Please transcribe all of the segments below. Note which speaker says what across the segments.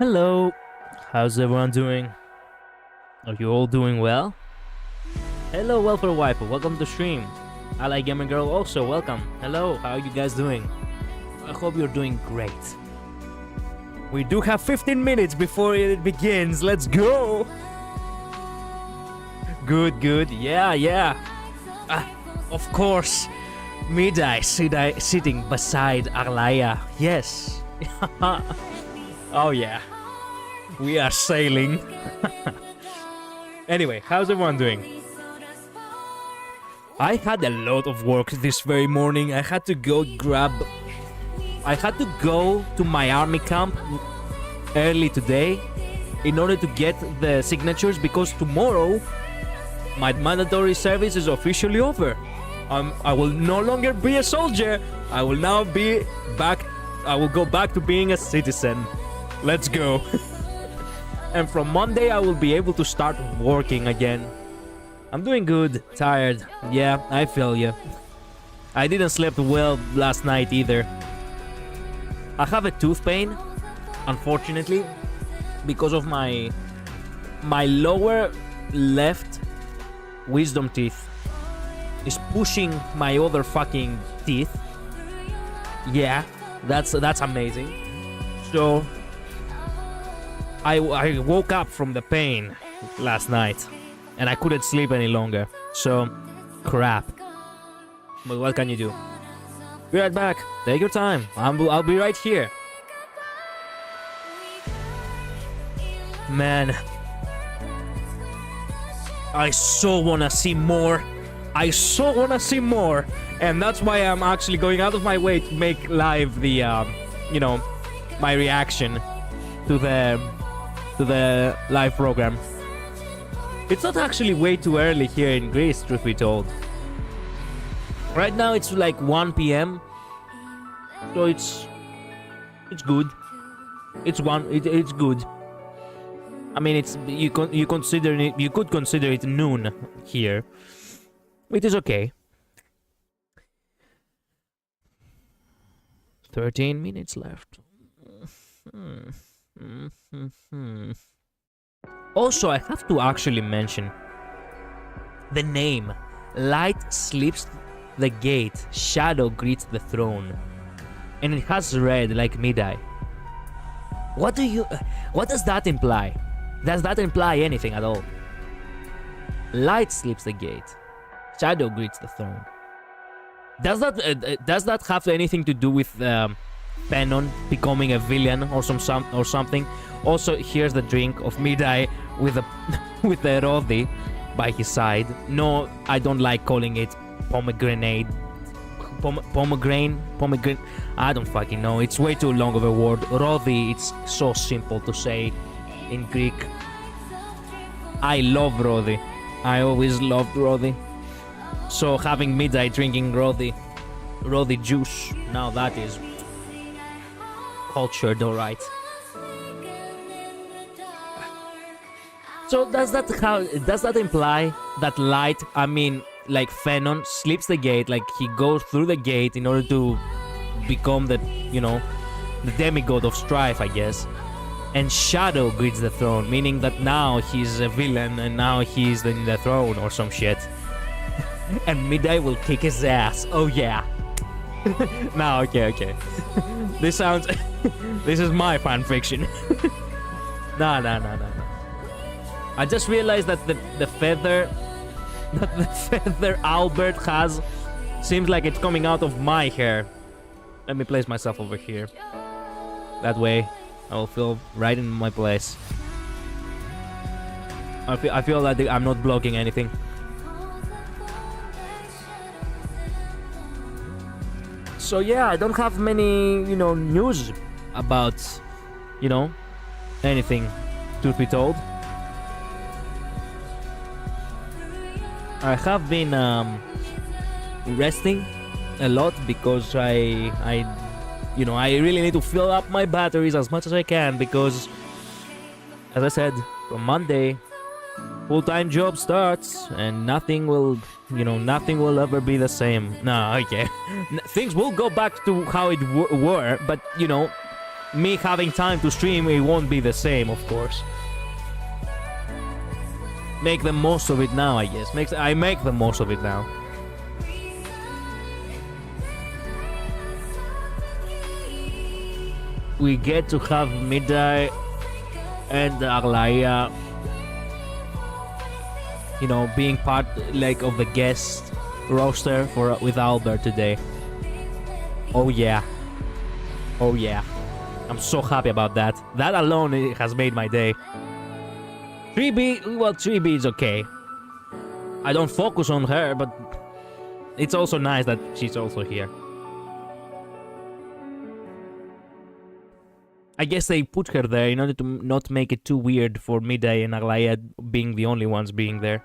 Speaker 1: Hello, how's everyone doing? Are you all doing well? Hello, Welfare Wife, welcome to stream. Ally Gamer Girl also, welcome. Hello, how are you guys doing? I hope you're doing great. We do have 15 minutes before it begins, let's go! Good, yeah. Of course, Mydei sitting beside Aglaea, yes. Oh yeah. We are sailing. Anyway, how's everyone doing? I had a lot of work this very morning. I had to go to my army camp early today in order to get the signatures because tomorrow my mandatory service is officially over. I will no longer be a soldier. I will go back to being a citizen. Let's go. And from Monday, I will be able to start working again. I'm doing good, tired. Yeah, I feel you. I didn't sleep well last night either. I have a tooth pain, unfortunately, because of my lower left wisdom teeth is pushing my other fucking teeth. Yeah, that's amazing. So I woke up from the pain last night and I couldn't sleep any longer. So, crap. But what can you do? Be right back. Take your time. I'll be right here. Man, I so wanna see more. And that's why I'm actually going out of my way to make live the, my reaction to the live program. It's not actually way too early here in Greece, truth be told. Right now it's like 1 p.m. So it's good. It's good. I mean, you could consider it noon here. It is okay. 13 minutes left. Also, I have to actually mention the name. Light sleeps the gate, shadow greets the throne. And it has red like Mydei. What does that imply? Does that imply anything at all? Light sleeps the gate, shadow greets the throne. Does that have anything to do with Penon becoming a villain or something? Also, here's the drink of Mydei with the Rodi by his side. No, I don't like calling it pomegranate. Pomegranate. I don't fucking know. It's way too long of a word. Rodi. It's so simple to say in Greek. I love Rodi. I always loved Rodi. So having Mydei drinking Rodi juice, now that is cultured, alright. So does that imply that Light, I mean, like Fenon, sleeps the gate, like he goes through the gate in order to become the demigod of strife, I guess. And Shadow greets the throne, meaning that now he's a villain and now he's in the throne or some shit. And Mydei will kick his ass. Oh yeah. No, okay. This sounds... this is my fanfiction. No. I just realized that the feather... that the feather Albert has seems like it's coming out of my hair. Let me place myself over here. That way, I will feel right in my place. I feel like I'm not blocking anything. So yeah, I don't have many, news about, anything, truth be told. I have been resting a lot because I really need to fill up my batteries as much as I can because, as I said, from Monday, full-time job starts and nothing will ever be the same. No, okay. Things will go back to how it were, but, me having time to stream, it won't be the same, of course. Make the most of it now, I guess. I make the most of it now. We get to have Mydei and Aglaea, you know, being part like of the guest roster with Albert today. Oh yeah. Oh yeah. I'm so happy about that. That alone has made my day. 3B, well, 3B is okay. I don't focus on her, but it's also nice that she's also here. I guess they put her there in order to not make it too weird for Mydei and Aglaea being the only ones being there.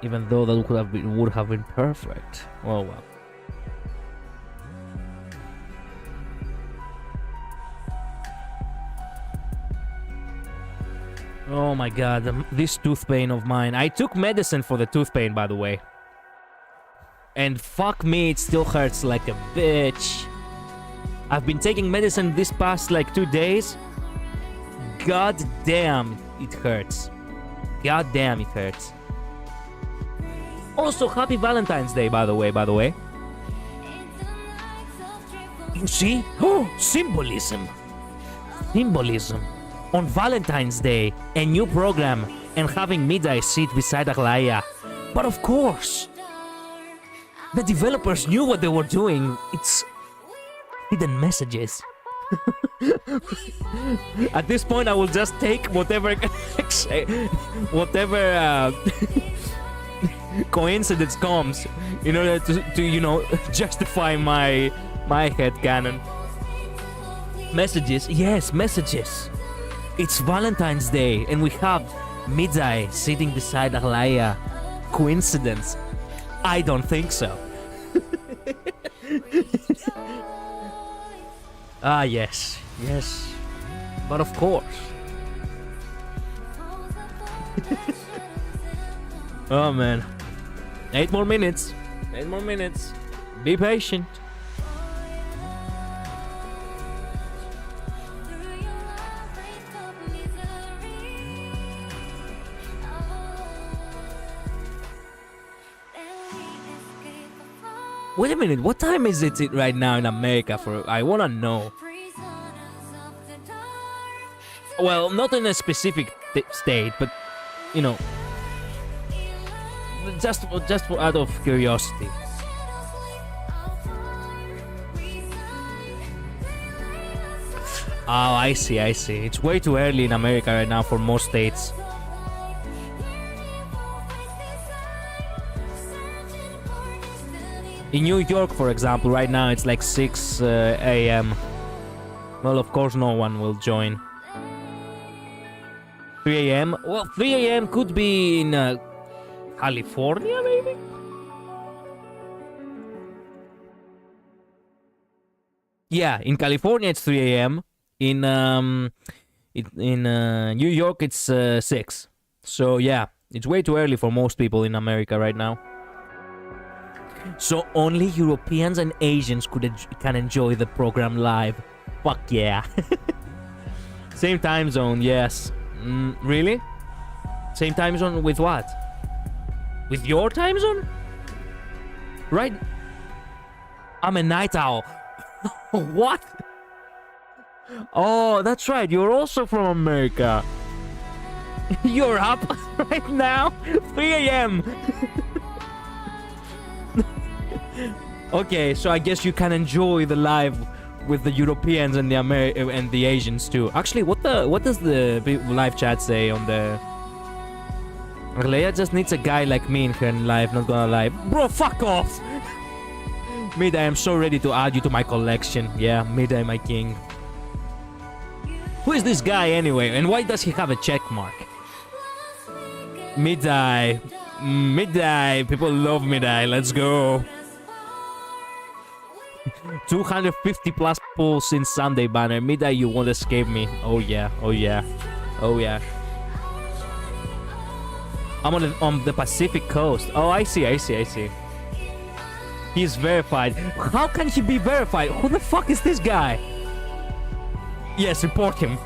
Speaker 1: Even though that would have been perfect. Oh well. Oh my god, this tooth pain of mine. I took medicine for the tooth pain, by the way. And fuck me, it still hurts like a bitch. I've been taking medicine this past like 2 days. God damn, it hurts. God damn, it hurts. Also, happy Valentine's Day, by the way. You see? Oh, symbolism. Symbolism. On Valentine's Day, a new program, and having Mydei sit beside Aglaea. But of course, the developers knew what they were doing. It's hidden messages. At this point, I will just take whatever coincidence comes in order to you know, justify my headcanon. Messages, yes, messages. It's Valentine's Day, and we have Mydei sitting beside Aglaea. Coincidence? I don't think so. Ah, yes, yes, but of course. Oh man, 8 more minutes. 8 more minutes. Be patient. Wait a minute, what time is it right now in America? I wanna know. Well, not in a specific state, but you know, just out of curiosity. Oh, I see. It's way too early in America right now for most states. In New York, for example, right now it's like 6 a.m. Well, of course, no one will join. 3 a.m.? Well, 3 a.m. could be in California, maybe? Yeah, in California it's 3 a.m. In New York it's 6. So yeah, it's way too early for most people in America right now. So only Europeans and Asians can enjoy the program live. Fuck yeah. Same time zone, yes. Really? Same time zone with what? With your time zone? Right? I'm a night owl. What? Oh, that's right. You're also from America. You're up right now? 3 a.m. Okay, so I guess you can enjoy the live with the Europeans and the Asians too. Actually, what does the live chat say on the? Aglaea just needs a guy like me in her live. Not gonna lie, bro. Fuck off. Mydei, I'm so ready to add you to my collection. Yeah, Mydei, my king. Who is this guy anyway? And why does he have a check mark? Mydei. Mydei. People love Mydei. Let's go. 250 plus pulls since Sunday banner. Mydei, you won't escape me. Oh yeah. Oh yeah. Oh yeah. I'm on the Pacific coast. Oh, I see. He's verified. How can he be verified? Who the fuck is this guy? Yes, report him.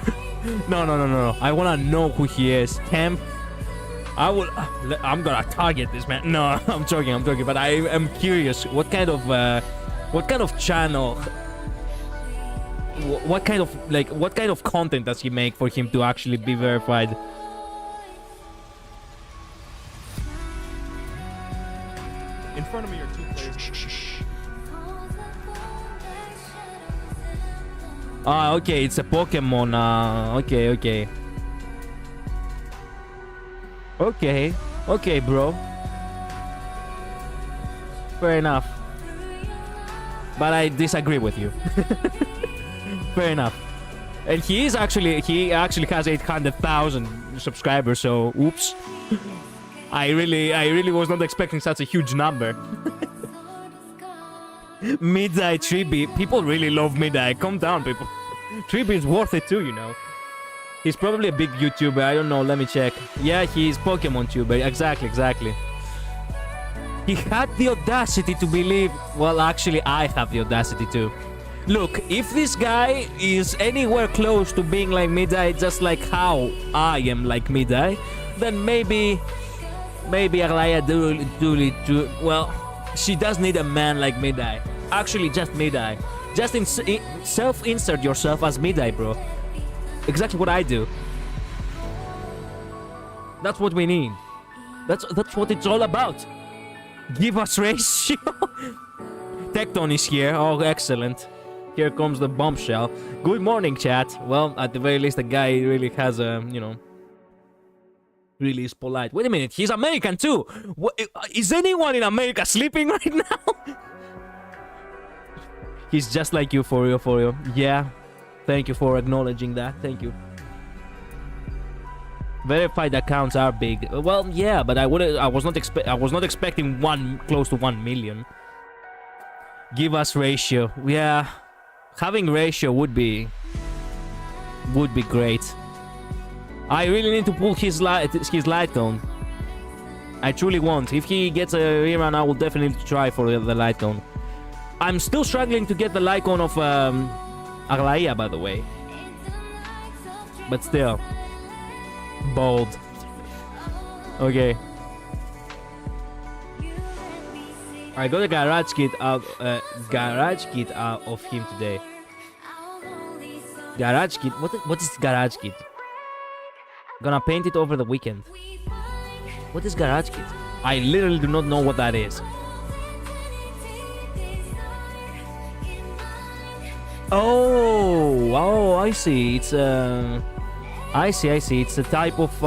Speaker 1: No. I wanna know who he is. Temp. I'm gonna target this man. No, I'm joking. But I am curious. What kind of channel? What kind of content does he make for him to actually be verified?
Speaker 2: In front of me are 2 players.
Speaker 1: Ah, okay, it's a Pokemon. Okay, bro. Fair enough. But I disagree with you. Fair enough. And he actually has 800,000 subscribers. So, oops. I really was not expecting such a huge number. Mydei Triby. People really love Mydei. Calm down, people. Triby is worth it too, you know. He's probably a big YouTuber. I don't know. Let me check. Yeah, he's Pokemon tuber. Exactly. He had the audacity to believe... Well, actually, I have the audacity too. Look, if this guy is anywhere close to being like Mydei, just like how I am like Mydei, then maybe Aglaea do well, she does need a man like Mydei. Actually, just Mydei. Just self-insert yourself as Mydei, bro. Exactly what I do. That's what we need. That's what it's all about. Give us ratio. Tecton is here. Oh, excellent. Here comes the bombshell. Good morning, chat. Well, at the very least, the guy really has a, really is polite. Wait a minute, he's American too. What, is anyone in America sleeping right now? He's just like you, for real. Yeah. Thank you for acknowledging that. Thank you. Verified accounts are big. Well, yeah, but I was not expecting close to 1 million. Give us ratio. Yeah. Having ratio would be great. I really need to pull his light cone. I truly want. If he gets a rerun, I will definitely try for the light cone. I'm still struggling to get the light cone of Aglaea, by the way. But still. Bold. Okay. I got a garage kit out of him today. Garage kit? What is garage kit? Gonna paint it over the weekend. What is garage kit? I literally do not know what that is. Oh, I see. It's I see. It's a type of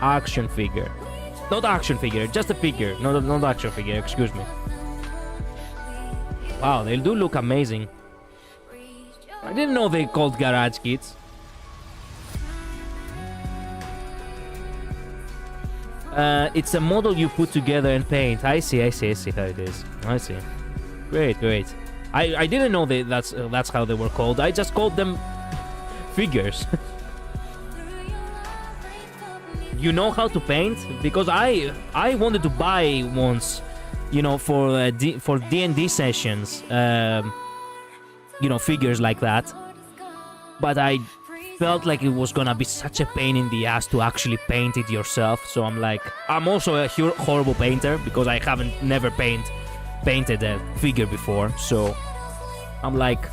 Speaker 1: action figure. Not action figure, just a figure. Not action figure. Excuse me. Wow, they do look amazing. I didn't know they called garage kits. It's a model you put together and paint. I see how it is. I see. Great. I didn't know that's how they were called. I just called them figures. You know how to paint? Because I wanted to buy once, for D&D sessions, figures like that. But I felt like it was gonna be such a pain in the ass to actually paint it yourself. So I'm also a horrible painter because I never painted a figure before. So I'm like,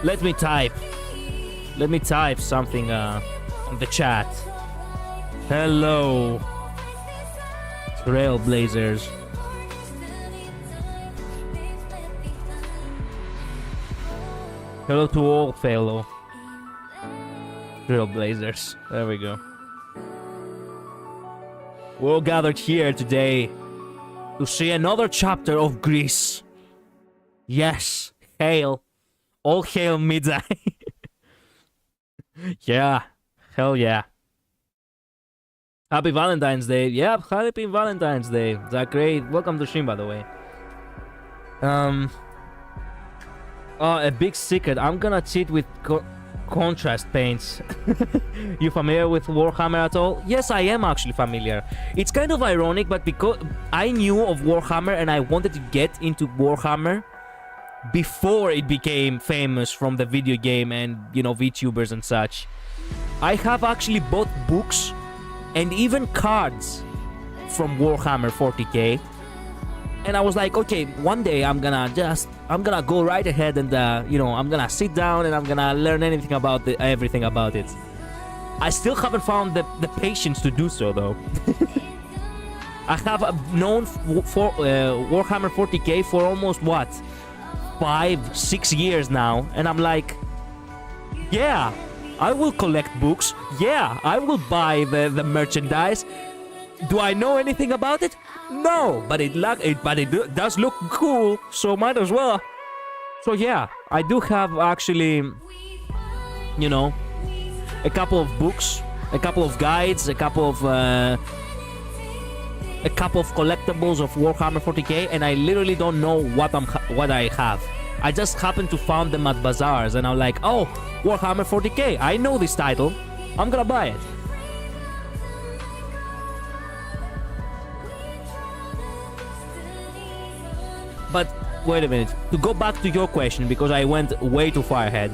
Speaker 1: let me type something on the chat. Hello, Trailblazers. Hello to all fellow Trailblazers. There we go. We're all gathered here today to see another chapter of Greece. Yes, hail. All hail Mydei. Yeah, hell yeah. Happy Valentine's Day. Yep, happy Valentine's Day. That's great. Welcome to stream, by the way. A big secret. I'm gonna cheat with contrast paints. You familiar with Warhammer at all? Yes, I am actually familiar. It's kind of ironic, but because I knew of Warhammer and I wanted to get into Warhammer before it became famous from the video game and, you know, VTubers and such. I have actually bought books and even cards from Warhammer 40k. And I was like, okay, one day I'm gonna go right ahead and, you know, I'm gonna sit down and I'm gonna learn everything about it. I still haven't found the patience to do so, though. I have known Warhammer 40k for almost, what, 5-6 years now. And I'm like, yeah, I will collect books. Yeah, I will buy the merchandise. Do I know anything about it? No, but it does look cool, so might as well. So yeah, I do have actually, you know, a couple of books, a couple of guides, a couple of collectibles of Warhammer 40k, and I literally don't know what I have. I just happen to find them at bazaars, and I'm like, oh, Warhammer 40k, I know this title, I'm gonna buy it. But wait a minute, to go back to your question, because I went way too far ahead.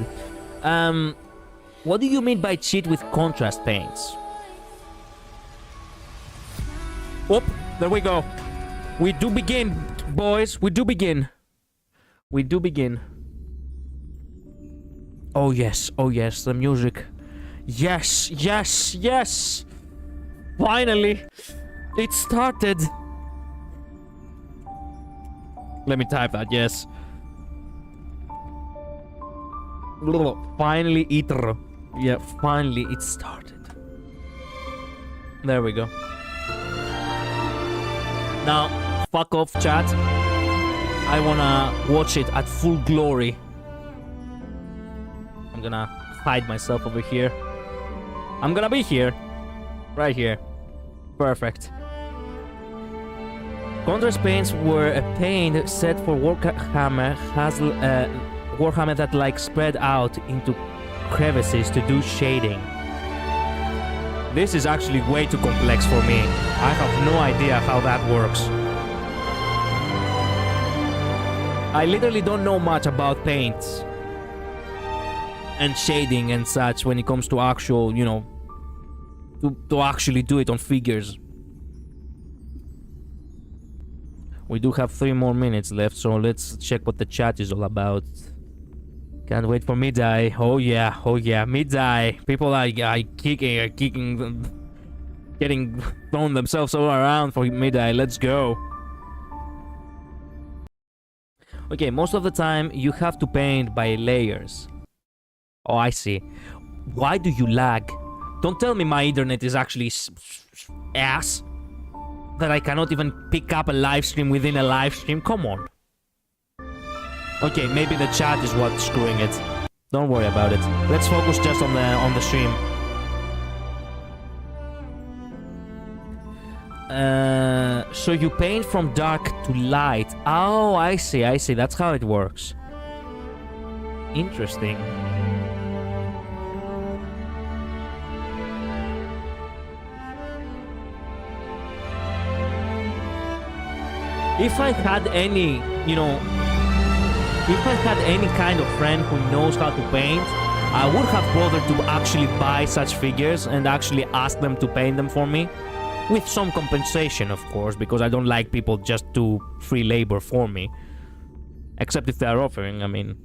Speaker 1: What do you mean by cheat with contrast paints? Oh, there we go. We do begin, boys. We do begin. We do begin. Oh yes, the music. Yes, yes, yes. Finally, it started. Let me type that, yes. Finally, yeah, finally it started. There we go. Now, fuck off, chat. I wanna watch it at full glory. I'm gonna hide myself over here. I'm gonna be here. Right here. Perfect. Contrast paints were a paint set for Warhammer Warhammer that like spread out into crevices to do shading. This is actually way too complex for me. I have no idea how that works. I literally don't know much about paints and shading and such when it comes to actual, you know, to actually do it on figures. We do have 3 more minutes left, so let's check what the chat is all about. Can't wait for Mydei. Oh yeah, Mydei. People are kicking, getting thrown themselves all around for Mydei. Let's go. Okay, most of the time you have to paint by layers. Oh, I see. Why do you lag? Don't tell me my internet is actually ass. That I cannot even pick up a live stream within a live stream. Come on. Okay, maybe the chat is what's screwing it. Don't worry about it. Let's focus just on the stream. So you paint from dark to light. Oh, I see. That's how it works. Interesting. If I had any, you know, if I had any kind of friend who knows how to paint, I would have bothered to actually buy such figures and actually ask them to paint them for me. With some compensation, of course, because I don't like people just do free labor for me. Except if they are offering, I mean.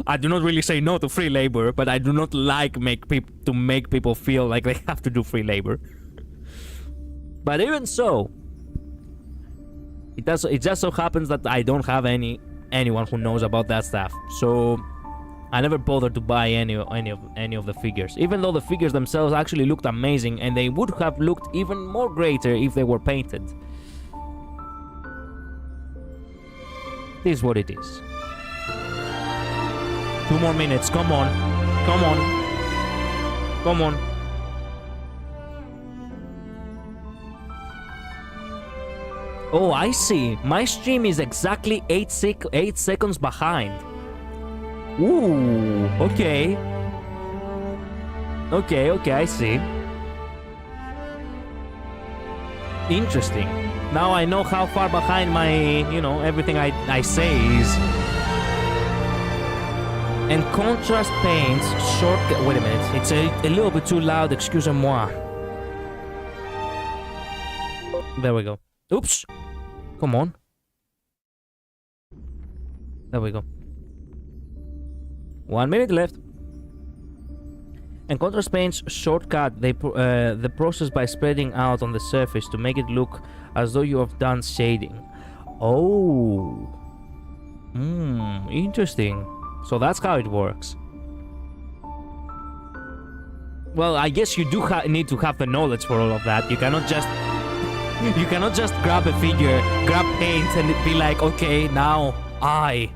Speaker 1: I do not really say no to free labor, but I do not like make people feel like they have to do free labor. But even so, it just so happens that I don't have anyone who knows about that stuff, so I never bothered to buy any of the figures, even though the figures themselves actually looked amazing, and they would have looked even more greater if they were painted. This is what it is. 2 more minutes. Come on. Come on. Come on. Oh, I see. My stream is exactly 8 seconds behind. Ooh, okay. Okay, I see. Interesting. Now I know how far behind my, everything I say is. And contrast paints, shortcut. Wait a minute, it's a little bit too loud, excusez-moi. There we go. Oops! Come on. There we go. 1 minute left. And contrast paints shortcut the process by spreading out on the surface to make it look as though you have done shading. Oh. Interesting. So that's how it works. Well, I guess you do need to have the knowledge for all of that. You cannot just grab a figure, grab paint, and be like, okay, now I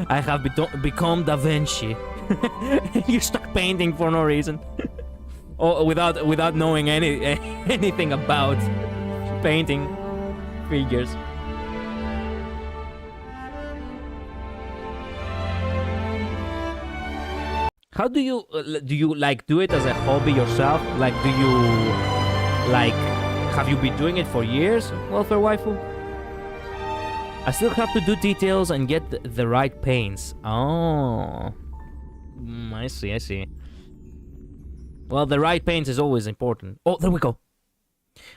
Speaker 1: have become Da Vinci. You start painting for no reason, or without knowing anything about painting figures. How do you like do it as a hobby yourself? Like, do you like have you been doing it for years, Welfare Waifu? I still have to do details and get the right paints. Oh, I see. Well, the right paints is always important. Oh, there we go.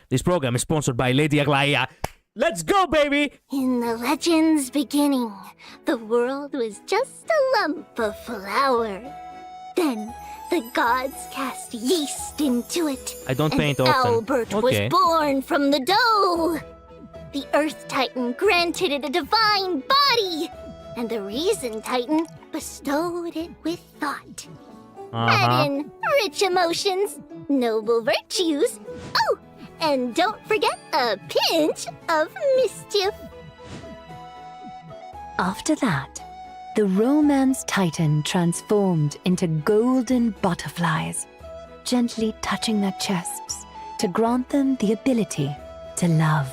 Speaker 1: This program is sponsored by Lady Aglaea. Let's go, baby!
Speaker 3: In the legend's beginning, the world was just a lump of flour. Then the gods cast yeast into it.
Speaker 1: I don't
Speaker 3: and
Speaker 1: paint often.
Speaker 3: Albert
Speaker 1: Okay.
Speaker 3: was born from the dough. The Earth Titan granted it a divine body, and the Reason Titan bestowed it with thought. Add in rich emotions, noble virtues. Oh, and don't forget a pinch of mischief.
Speaker 4: After that, the Romance Titan transformed into golden butterflies, gently touching their chests to grant them the ability to love.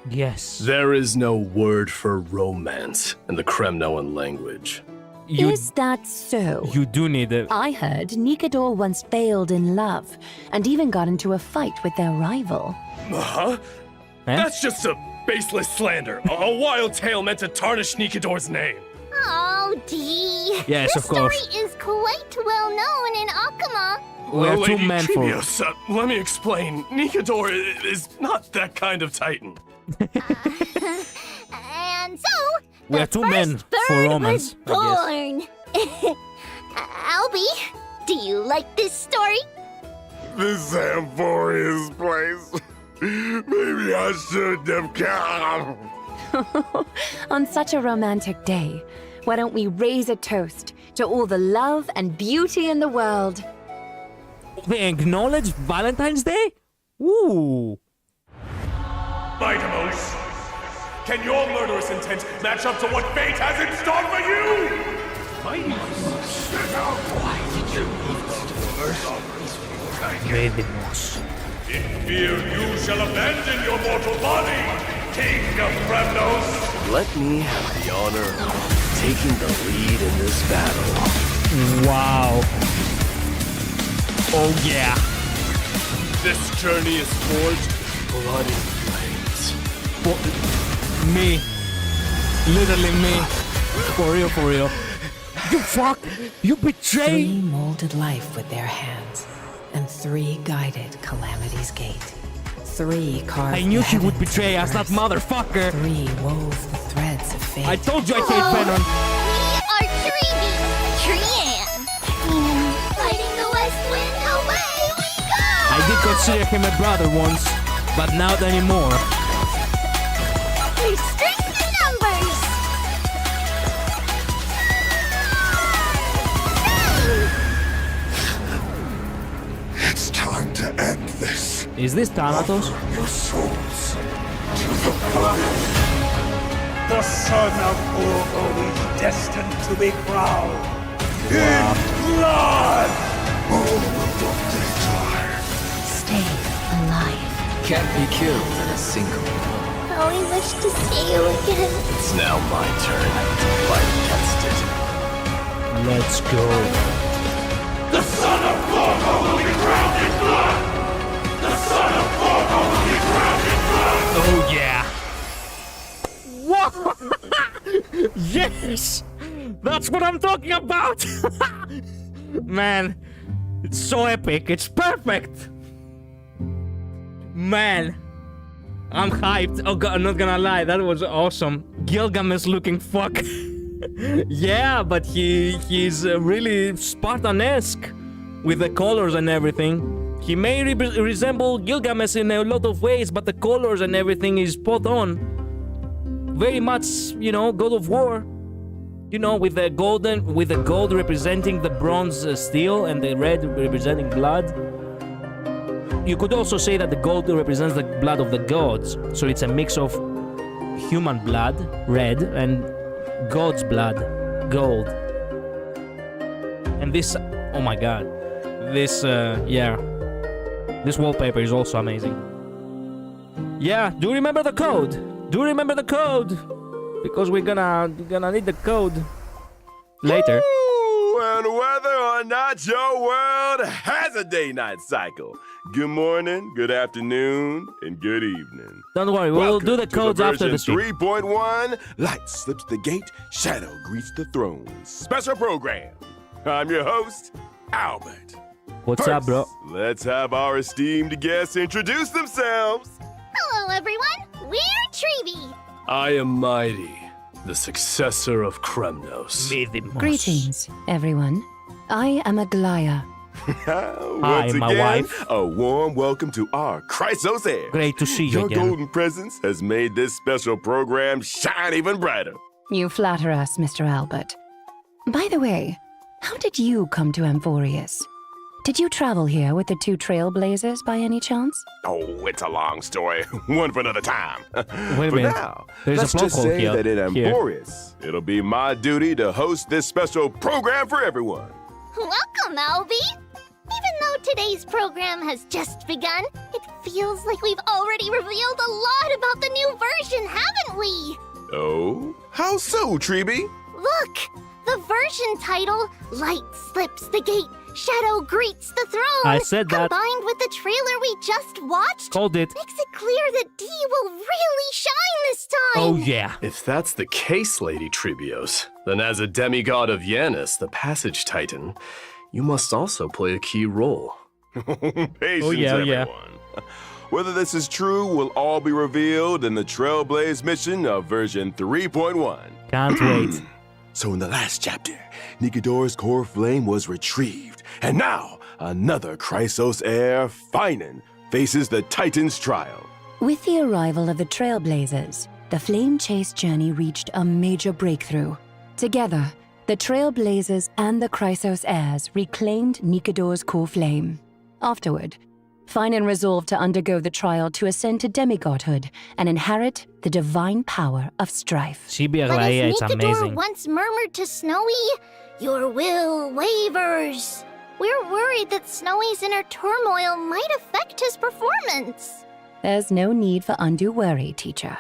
Speaker 1: Yes.
Speaker 5: There is no word for romance in the Kremnoan language.
Speaker 4: Is that so?
Speaker 1: You do need it.
Speaker 4: I heard Nikador once failed in love and even got into a fight with their rival.
Speaker 5: Huh? That's just a baseless slander. A wild tale meant to tarnish Nikador's name.
Speaker 3: Oh, Dee.
Speaker 1: Yes,
Speaker 3: this
Speaker 1: of course.
Speaker 3: story is quite well known in Akama.
Speaker 1: We are two
Speaker 5: Lady
Speaker 1: men for.
Speaker 5: Trebios, let me explain. Nikador is not that kind of titan.
Speaker 3: And so,
Speaker 1: We
Speaker 3: the
Speaker 1: are two men
Speaker 3: first
Speaker 1: for
Speaker 3: bird
Speaker 1: romance,
Speaker 3: was
Speaker 1: I
Speaker 3: born. Albie, do you like this story?
Speaker 6: This Amphoria's place. Maybe I shouldn't have come.
Speaker 4: On such a romantic day, why don't we raise a toast to all the love and beauty in the world?
Speaker 1: They acknowledge Valentine's Day? Ooh.
Speaker 6: Mydei, can your murderous intent match up to what fate has in store for you? Why did you
Speaker 1: Mydei.
Speaker 6: In fear you shall abandon your mortal body, King of Kremnos.
Speaker 5: Let me have the honor of taking the lead in this battle.
Speaker 1: Wow. Oh yeah.
Speaker 5: This journey is forged with blood and flames.
Speaker 1: Me. Literally me. For real. You fuck! You betrayed!
Speaker 7: 3 molded life with their hands, and 3 guided Calamity's gate. 3 carved
Speaker 1: I knew
Speaker 7: the
Speaker 1: she would
Speaker 7: heavens
Speaker 1: betray
Speaker 7: and
Speaker 1: us, that
Speaker 7: earth.
Speaker 1: mother-fucker!
Speaker 7: 3 wove the threads of fate.
Speaker 1: I told you I hate Venom!
Speaker 3: We are Trian. Fighting the West Wind, away we go!
Speaker 1: I did consider him a brother once, but not anymore.
Speaker 3: We strength in numbers.
Speaker 6: It's time to end this.
Speaker 1: Is this Thanatos?
Speaker 6: Your souls to the blood.
Speaker 8: The son of Urgo is destined to be crowned in blood!
Speaker 6: All the book they die.
Speaker 4: Stay alive.
Speaker 5: Can't be killed in a single blow.
Speaker 3: Oh, we wish to see you again.
Speaker 5: It's now my turn to fight against it.
Speaker 1: Let's go.
Speaker 6: The son of Gorgo will be drowned in blood! The son of Gorgo will be drowned in blood!
Speaker 1: Oh yeah. What? Yes! That's what I'm talking about! Man, it's so epic. It's perfect. Man, I'm hyped. Oh god, I'm not gonna lie. That was awesome. Gilgamesh looking fuck. Yeah, but he's really Spartan-esque with the colors and everything. He may resemble Gilgamesh in a lot of ways, but the colors and everything is spot on. Very much, you know, God of War. You know, with the gold representing the bronze steel and the red representing blood. You could also say that the gold represents the blood of the gods. So it's a mix of human blood, red, and God's blood, gold. And this, oh my god, this, yeah, this wallpaper is also amazing. Yeah, do you remember the code? Do you remember the code? Because we're gonna need the code later.
Speaker 9: Ooh, and whether or not your world has a day-night cycle, good morning, good afternoon, and good evening.
Speaker 1: Don't worry, we'll do the codes after the stream.
Speaker 9: 3.1, light slips the gate, shadow greets the throne. Special program. I'm your host, Albert.
Speaker 1: What's up, bro?
Speaker 9: Let's have our esteemed guests introduce themselves.
Speaker 3: Hello, everyone. We're Treeby.
Speaker 5: I am Mydei, the successor of Kremnos.
Speaker 4: Greetings, everyone. I am Aglaea.
Speaker 9: Once
Speaker 1: my
Speaker 9: again,
Speaker 1: wife.
Speaker 9: a warm welcome to our Chrysos Air.
Speaker 1: Great to see you
Speaker 9: Your
Speaker 1: again.
Speaker 9: golden presence has made this special program shine even brighter.
Speaker 4: You flatter us, Mr. Albert. By the way, how did you come to Amphorius? Did you travel here with the two trailblazers by any chance?
Speaker 9: Oh, it's a long story. One for another time.
Speaker 1: Wait a
Speaker 9: For
Speaker 1: minute.
Speaker 9: now,
Speaker 1: There's
Speaker 9: let's
Speaker 1: a
Speaker 9: just
Speaker 1: blog hole
Speaker 9: say
Speaker 1: here.
Speaker 9: that in Amphorius, it'll be my duty to host this special program for everyone.
Speaker 3: Welcome, Albie. Even though today's program has just begun, it feels like we've already revealed a lot about the new version, haven't we?
Speaker 9: Oh? How so, Treeby?
Speaker 3: Look, the version title, Light Slips the Gate, Shadow Greets the Throne,
Speaker 1: I said that.
Speaker 3: combined with the trailer we just watched,
Speaker 1: Called it.
Speaker 3: makes it clear that D will really shine this time.
Speaker 1: Oh yeah.
Speaker 5: If that's the case, Lady Tribios, then as a demigod of Yanis, the Passage Titan, you must also play a key role.
Speaker 9: Patience,
Speaker 1: yeah.
Speaker 9: everyone. Whether this is true will all be revealed in the Trailblaze mission of version 3.1.
Speaker 1: Can't wait.
Speaker 9: So in the last chapter, Nikodor's core flame was retrieved, and now another Chrysos heir, Finan, faces the Titan's trial.
Speaker 4: With the arrival of the Trailblazers, the Flame Chase journey reached a major breakthrough. Together, the Trailblazers and the Chrysos heirs reclaimed Nikodor's core flame. Afterward, Finan resolved to undergo the trial to ascend to demigodhood and inherit the divine power of strife.
Speaker 1: Chibi
Speaker 3: But
Speaker 1: Aglaea,
Speaker 3: as
Speaker 1: it's
Speaker 3: Nikodor
Speaker 1: amazing.
Speaker 3: once murmured to Snowy, your will wavers. We're worried that Snowy's inner turmoil might affect his performance.
Speaker 4: There's no need for undue worry, teacher.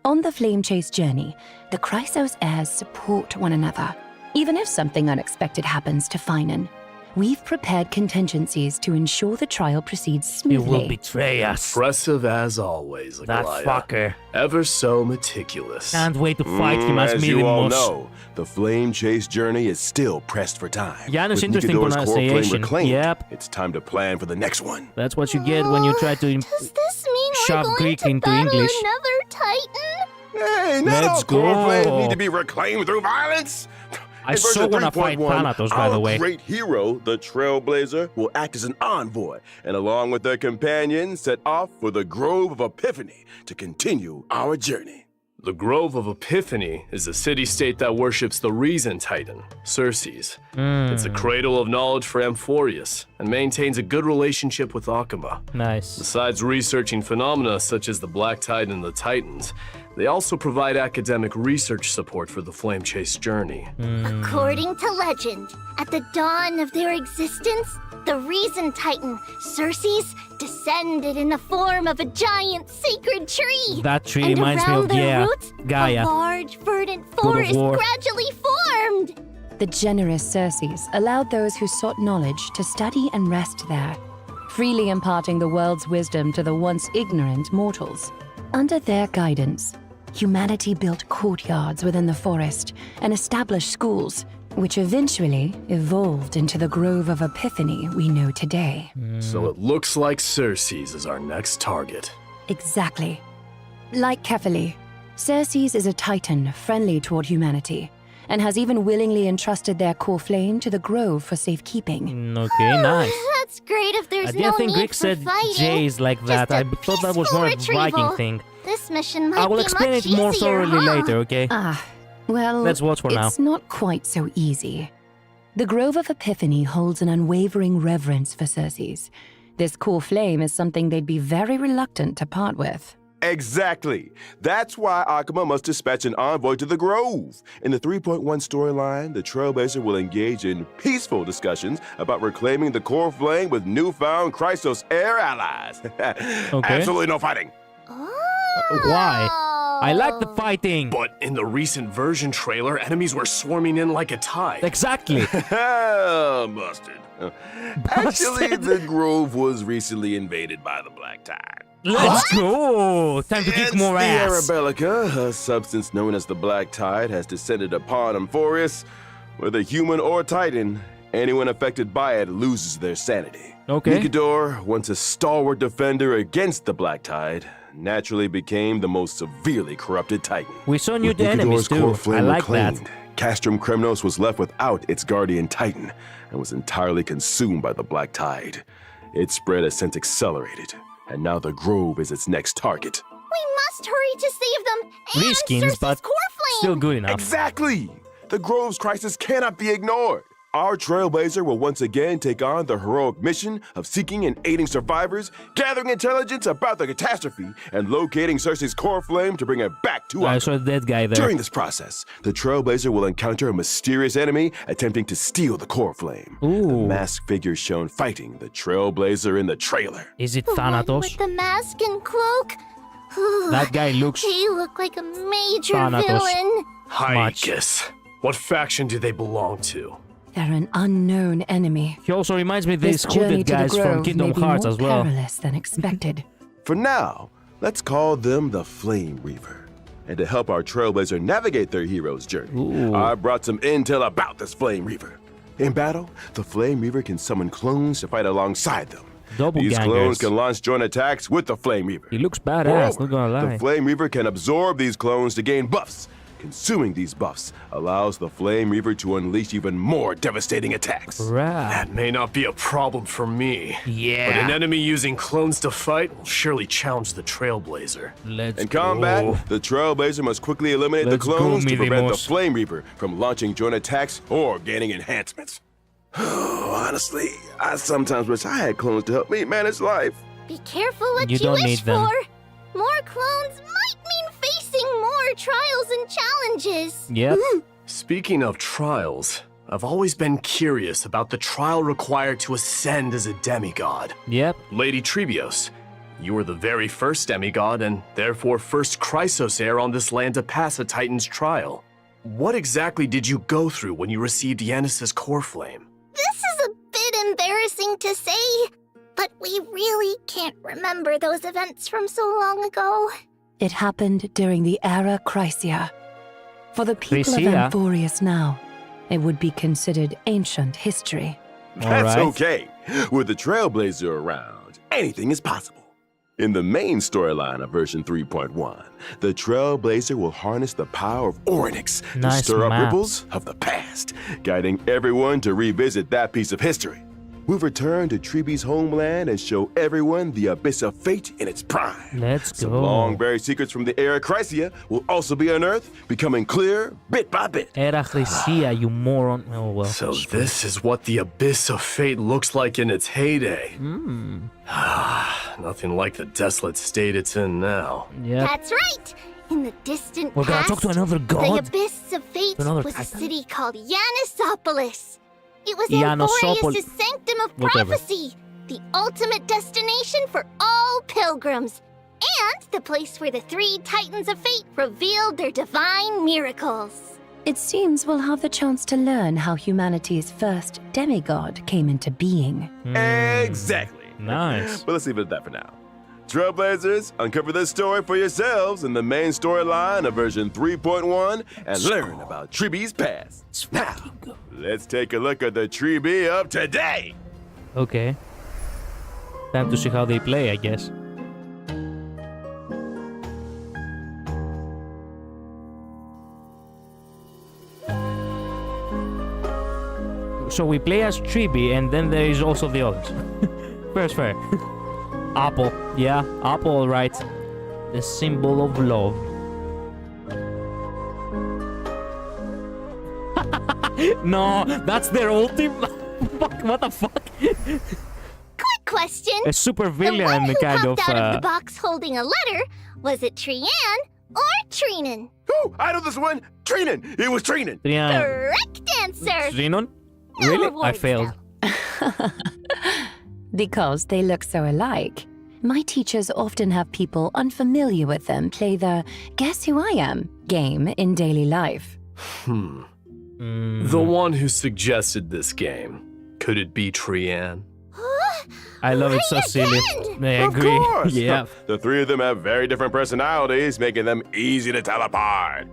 Speaker 4: On the Flame Chase journey, the Chrysos heirs support one another. Even if something unexpected happens to Finan, we've prepared contingencies to ensure the trial proceeds
Speaker 1: He
Speaker 4: smoothly.
Speaker 1: will betray us.
Speaker 5: Impressive as always,
Speaker 1: That
Speaker 5: Aglaea.
Speaker 1: fucker.
Speaker 5: Ever so meticulous.
Speaker 1: Can't wait to fight him as
Speaker 9: you all
Speaker 1: Milimos.
Speaker 9: know, the Flame Chase journey is still pressed for time.
Speaker 1: Yeah, that's
Speaker 9: With
Speaker 1: interesting
Speaker 9: Nikodor's core flame
Speaker 1: pronunciation.
Speaker 9: reclaimed,
Speaker 1: Yep.
Speaker 9: it's time to plan for the next one.
Speaker 1: That's what you get when you try to.
Speaker 3: Does this mean
Speaker 1: Shove
Speaker 3: we're going
Speaker 1: Greek
Speaker 3: to
Speaker 1: into
Speaker 3: battle
Speaker 1: English.
Speaker 3: another Titan?
Speaker 9: Hey, not
Speaker 1: Let's
Speaker 9: all core
Speaker 1: go.
Speaker 9: flames need to be reclaimed through violence.
Speaker 1: I
Speaker 9: In
Speaker 1: so
Speaker 9: version
Speaker 1: wanna fight
Speaker 9: 3.1,
Speaker 1: Thanatos, by the
Speaker 9: our
Speaker 1: way.
Speaker 9: great hero, the Trailblazer, will act as an envoy, and along with their companions, set off for the Grove of Epiphany to continue our journey.
Speaker 5: The Grove of Epiphany is a city-state that worships the Reason Titan, Circes. It's a cradle of knowledge for Amphorius, and maintains a good relationship with Akama.
Speaker 1: Nice.
Speaker 5: Besides researching phenomena such as the Black Tide and the Titans, they also provide academic research support for the Flame Chase journey.
Speaker 3: According to legend, at the dawn of their existence, the Reason Titan, Circes, descended in the form of a giant sacred tree.
Speaker 1: That tree
Speaker 3: and
Speaker 1: reminds me
Speaker 3: around
Speaker 1: of,
Speaker 3: their
Speaker 1: yeah,
Speaker 3: roots,
Speaker 1: Gaia.
Speaker 3: a large verdant
Speaker 1: God of
Speaker 3: forest
Speaker 1: War.
Speaker 3: gradually formed.
Speaker 4: The generous Circes allowed those who sought knowledge to study and rest there, freely imparting the world's wisdom to the once ignorant mortals. Under their guidance, humanity built courtyards within the forest and established schools, which eventually evolved into the Grove of Epiphany we know today.
Speaker 5: So it looks like Circes is our next target.
Speaker 4: Exactly. Like Kephaly, Circes is a titan friendly toward humanity, and has even willingly entrusted their core flame to the Grove for safekeeping.
Speaker 1: Okay, nice.
Speaker 3: That's great if there's
Speaker 1: I
Speaker 3: no
Speaker 1: didn't think
Speaker 3: need
Speaker 1: Rick
Speaker 3: for
Speaker 1: said
Speaker 3: fighting.
Speaker 1: Jays like that.
Speaker 3: Just
Speaker 1: I
Speaker 3: a
Speaker 1: thought that was more a
Speaker 3: peaceful
Speaker 1: Viking
Speaker 3: retrieval.
Speaker 1: thing.
Speaker 3: This mission might
Speaker 1: I will
Speaker 3: be
Speaker 1: explain
Speaker 3: much
Speaker 1: it more
Speaker 3: easier,
Speaker 1: thoroughly
Speaker 3: huh?
Speaker 1: later, okay?
Speaker 4: Well,
Speaker 1: Let's watch for now.
Speaker 4: it's not quite so easy. The Grove of Epiphany holds an unwavering reverence for Circes. This core flame is something they'd be very reluctant to part with.
Speaker 9: Exactly. That's why Akuma must dispatch an envoy to the Grove. In the 3.1 storyline, the Trailblazer will engage in peaceful discussions about reclaiming the core flame with newfound Chrysos heir allies. Absolutely no fighting.
Speaker 1: Why? I like the fighting.
Speaker 5: But in the recent version trailer, enemies were swarming in like a tide.
Speaker 1: Exactly.
Speaker 9: Busted. Actually, the Grove was recently invaded by the Black Tide.
Speaker 1: Let's go. Time to kick
Speaker 9: It's
Speaker 1: more
Speaker 9: the
Speaker 1: ass.
Speaker 9: Arabellica, a substance known as the Black Tide, has descended upon Amphorius. Whether human or Titan, anyone affected by it loses their sanity.
Speaker 1: Okay.
Speaker 9: Nikador, once a stalwart defender against the Black Tide, naturally became the most severely corrupted Titan.
Speaker 1: We saw new
Speaker 9: With
Speaker 1: enemies
Speaker 9: Nikador's
Speaker 1: too.
Speaker 9: core
Speaker 1: I
Speaker 9: flame
Speaker 1: like that.
Speaker 9: reclaimed, Castrum Kremnos was left without its guardian Titan and was entirely consumed by the Black Tide. Its spread has since accelerated, and now the Grove is its next target.
Speaker 3: We must hurry to save them and
Speaker 1: Reskins,
Speaker 3: Circe's
Speaker 1: but
Speaker 3: core flame.
Speaker 1: still good enough.
Speaker 9: Exactly! The Grove's crisis cannot be ignored. Our Trailblazer will once again take on the heroic mission of seeking and aiding survivors, gathering intelligence about the catastrophe, and locating Circe's core flame to bring it back to
Speaker 1: I
Speaker 9: us.
Speaker 1: saw that guy there.
Speaker 9: During this process, the Trailblazer will encounter a mysterious enemy attempting to steal the core flame.
Speaker 1: Ooh.
Speaker 9: The masked figure shown fighting the Trailblazer in the trailer.
Speaker 1: Is it
Speaker 3: The one
Speaker 1: Thanatos?
Speaker 3: with the mask and cloak.
Speaker 1: That guy looks
Speaker 3: They look like a major
Speaker 1: Thanatos.
Speaker 3: villain.
Speaker 5: Hykes. What faction do they belong to?
Speaker 4: They're an unknown enemy.
Speaker 1: He also reminds me of these
Speaker 4: This journey
Speaker 1: hooded
Speaker 4: to the
Speaker 1: guys from
Speaker 4: Grove
Speaker 1: Kingdom
Speaker 4: may be
Speaker 1: Hearts
Speaker 4: more
Speaker 1: as well.
Speaker 4: perilous than expected.
Speaker 9: For now, let's call them the Flame Reaver. And to help our Trailblazer navigate their hero's journey,
Speaker 1: Ooh.
Speaker 9: I brought some intel about this Flame Reaver. In battle, the Flame Reaver can summon clones to fight alongside them. These clones
Speaker 1: Doppelgangers.
Speaker 9: can launch joint attacks with the Flame Reaver.
Speaker 1: He looks badass,
Speaker 9: Moreover,
Speaker 1: not gonna lie.
Speaker 9: the Flame Reaver can absorb these clones to gain buffs. Consuming these buffs allows the Flame Reaver to unleash even more devastating attacks.
Speaker 1: Right.
Speaker 5: That may not be a problem for me.
Speaker 1: Yeah.
Speaker 5: But an enemy using clones to fight will surely challenge the Trailblazer.
Speaker 1: Let's
Speaker 9: In
Speaker 1: go.
Speaker 9: combat, the Trailblazer must quickly eliminate
Speaker 1: Let's
Speaker 9: the
Speaker 1: go,
Speaker 9: clones to prevent the
Speaker 1: Midemos.
Speaker 9: Flame Reaver from launching joint attacks or gaining enhancements. Honestly, I sometimes wish I had clones to help me manage life.
Speaker 3: Be careful what
Speaker 1: You
Speaker 3: you,
Speaker 1: don't
Speaker 3: wish
Speaker 1: need them.
Speaker 3: for. More clones might mean facing more trials and challenges.
Speaker 1: Yep.
Speaker 5: Speaking of trials, I've always been curious about the trial required to ascend as a demigod.
Speaker 1: Yep.
Speaker 5: Lady Trebios, you were the very first demigod and therefore first Chrysos heir on this land to pass a Titan's trial. What exactly did you go through when you received Yanis's core flame?
Speaker 3: This is a bit embarrassing to say, but we really can't remember those events from so long ago.
Speaker 4: It happened during the Era Chrysia. For the people of
Speaker 1: Chrysia?
Speaker 4: Amphorius now, it would be considered ancient history.
Speaker 9: That's
Speaker 1: Alright.
Speaker 9: okay. With the Trailblazer around, anything is possible. In the main storyline of version 3.1, the Trailblazer will harness the power of Orynyx to
Speaker 1: Nice
Speaker 9: stir up
Speaker 1: map.
Speaker 9: ripples of the past, guiding everyone to revisit that piece of history. We'll return to Treeby's homeland and show everyone the Abyss of Fate in its prime.
Speaker 1: Let's
Speaker 9: Some
Speaker 1: go.
Speaker 9: long-buried secrets from the Era Chrysia will also be unearthed, becoming clear bit by bit.
Speaker 1: Era Chrysia, you moron. Oh well.
Speaker 5: So this is what the Abyss of Fate looks like in its heyday. Nothing like the desolate state it's in now.
Speaker 1: Yep.
Speaker 3: That's right! In the distant
Speaker 1: We're gonna
Speaker 3: past,
Speaker 1: talk to another
Speaker 3: the
Speaker 1: god?
Speaker 3: Abyss of Fate
Speaker 1: Another
Speaker 3: was a
Speaker 1: titan?
Speaker 3: city called Yanisopolis. It was
Speaker 1: Yanisopol-
Speaker 3: Amphorius' sanctum of
Speaker 1: Whatever.
Speaker 3: prophecy, the ultimate destination for all pilgrims, and the place where the three titans of fate revealed their divine miracles.
Speaker 4: It seems we'll have the chance to learn how humanity's first demigod came into being.
Speaker 9: Exactly.
Speaker 1: Nice.
Speaker 9: But let's leave it at that for now. Trailblazers, uncover this story for yourselves in the main storyline of version 3.1 and learn about Treebee's past. Now, let's take a look at the Treebee of today.
Speaker 1: Okay. Time to see how they play, I guess. So we play as Treebee, and then there is also the others. Fair. Apple. Yeah, apple, right. The symbol of love. No, that's their ultimate. What the fuck?
Speaker 3: Quick question.
Speaker 1: A super
Speaker 3: The
Speaker 1: villain
Speaker 3: one who
Speaker 1: kind
Speaker 3: popped
Speaker 1: of.
Speaker 3: out of the box holding a letter, was it Trian or Treenan?
Speaker 9: Ooh, I know this one. Treenan. It was Treenan.
Speaker 3: Correct answer.
Speaker 1: Trinon?
Speaker 3: No
Speaker 1: Really? I
Speaker 3: rewards,
Speaker 1: failed.
Speaker 3: though.
Speaker 4: Because they look so alike, my teachers often have people unfamiliar with them play the Guess Who I Am game in daily life.
Speaker 5: The one who suggested this game. Could it be Trian?
Speaker 1: I love it so silly. I agree.
Speaker 9: Of course.
Speaker 1: Yeah.
Speaker 9: The three of them have very different personalities, making them easy to tell apart.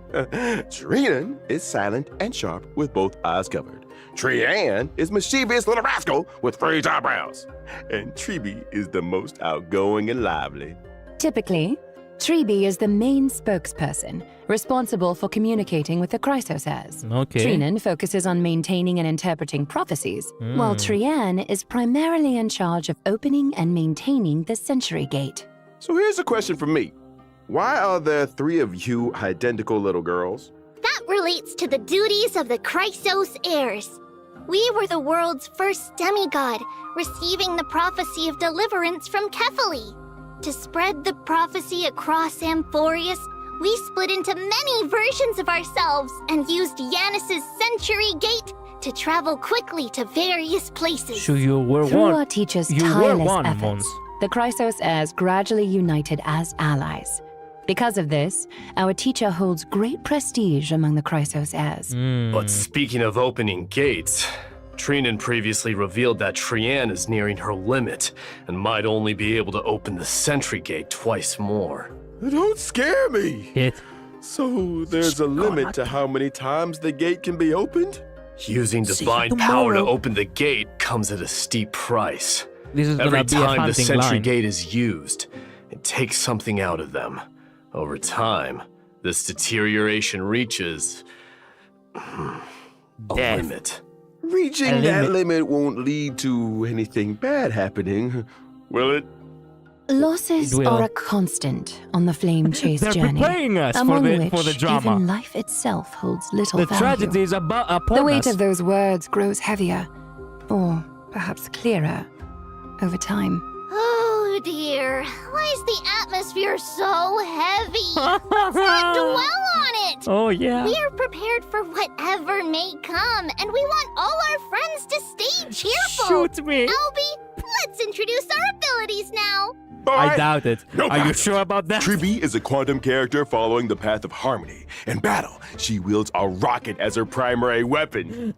Speaker 9: Treenan is silent and sharp with both eyes covered. Trian is mischievous little rascal with frizzy eyebrows. And Treebee is the most outgoing and lively.
Speaker 4: Typically, Treebee is the main spokesperson, responsible for communicating with the Chrysos.
Speaker 1: Okay.
Speaker 4: Treenan focuses on maintaining and interpreting prophecies, while Trian is primarily in charge of opening and maintaining the Century Gate.
Speaker 9: So here's a question from me. Why are there three of you identical little girls?
Speaker 3: That relates to the duties of the Chrysos heirs. We were the world's first demigod, receiving the prophecy of deliverance from Kefali. To spread the prophecy across Amphorius, we split into many versions of ourselves and used Yanis's Century Gate to travel quickly to various places.
Speaker 1: So you were
Speaker 4: Through
Speaker 1: one.
Speaker 4: our teachers'
Speaker 1: You were
Speaker 4: tireless
Speaker 1: one
Speaker 4: efforts,
Speaker 1: once.
Speaker 4: the Chrysos heirs gradually united as allies. Because of this, our teacher holds great prestige among the Chrysos heirs.
Speaker 5: But speaking of opening gates, Treenan previously revealed that Trian is nearing her limit and might only be able to open the Sentry Gate twice more.
Speaker 9: Don't scare me.
Speaker 1: Hit.
Speaker 9: So there's a limit to how many times the gate can be opened?
Speaker 5: Using
Speaker 1: See you
Speaker 5: divine power to
Speaker 1: tomorrow.
Speaker 5: open the gate comes at a steep price.
Speaker 1: This is
Speaker 5: Every
Speaker 1: gonna be a
Speaker 5: time the
Speaker 1: hunting
Speaker 5: Sentry
Speaker 1: line.
Speaker 5: Gate is used, it takes something out of them. Over time, this deterioration reaches a
Speaker 1: Death.
Speaker 5: limit.
Speaker 9: Reaching
Speaker 1: A
Speaker 9: that
Speaker 1: limit.
Speaker 9: limit won't lead to anything bad happening, will it?
Speaker 4: Losses
Speaker 1: It will.
Speaker 4: are a constant on the flame chase
Speaker 1: They're
Speaker 4: journey,
Speaker 1: preparing us
Speaker 4: among
Speaker 1: for the
Speaker 4: which
Speaker 1: drama.
Speaker 4: even life itself holds little
Speaker 1: The
Speaker 4: value.
Speaker 1: tragedy is upon
Speaker 4: The weight
Speaker 1: us.
Speaker 4: of those words grows heavier, or perhaps clearer, over time.
Speaker 3: Oh dear, why is the atmosphere so heavy? Let's not dwell on it!
Speaker 1: Oh yeah.
Speaker 3: We are prepared for whatever may come, and we want all our friends to stay cheerful.
Speaker 1: Shoot me.
Speaker 3: Albie, let's introduce our abilities now.
Speaker 1: I doubt it.
Speaker 9: No
Speaker 1: Are you
Speaker 9: doubt.
Speaker 1: sure about that?
Speaker 9: Treebee is a quantum character following the path of harmony. In battle, she wields a rocket as her primary weapon.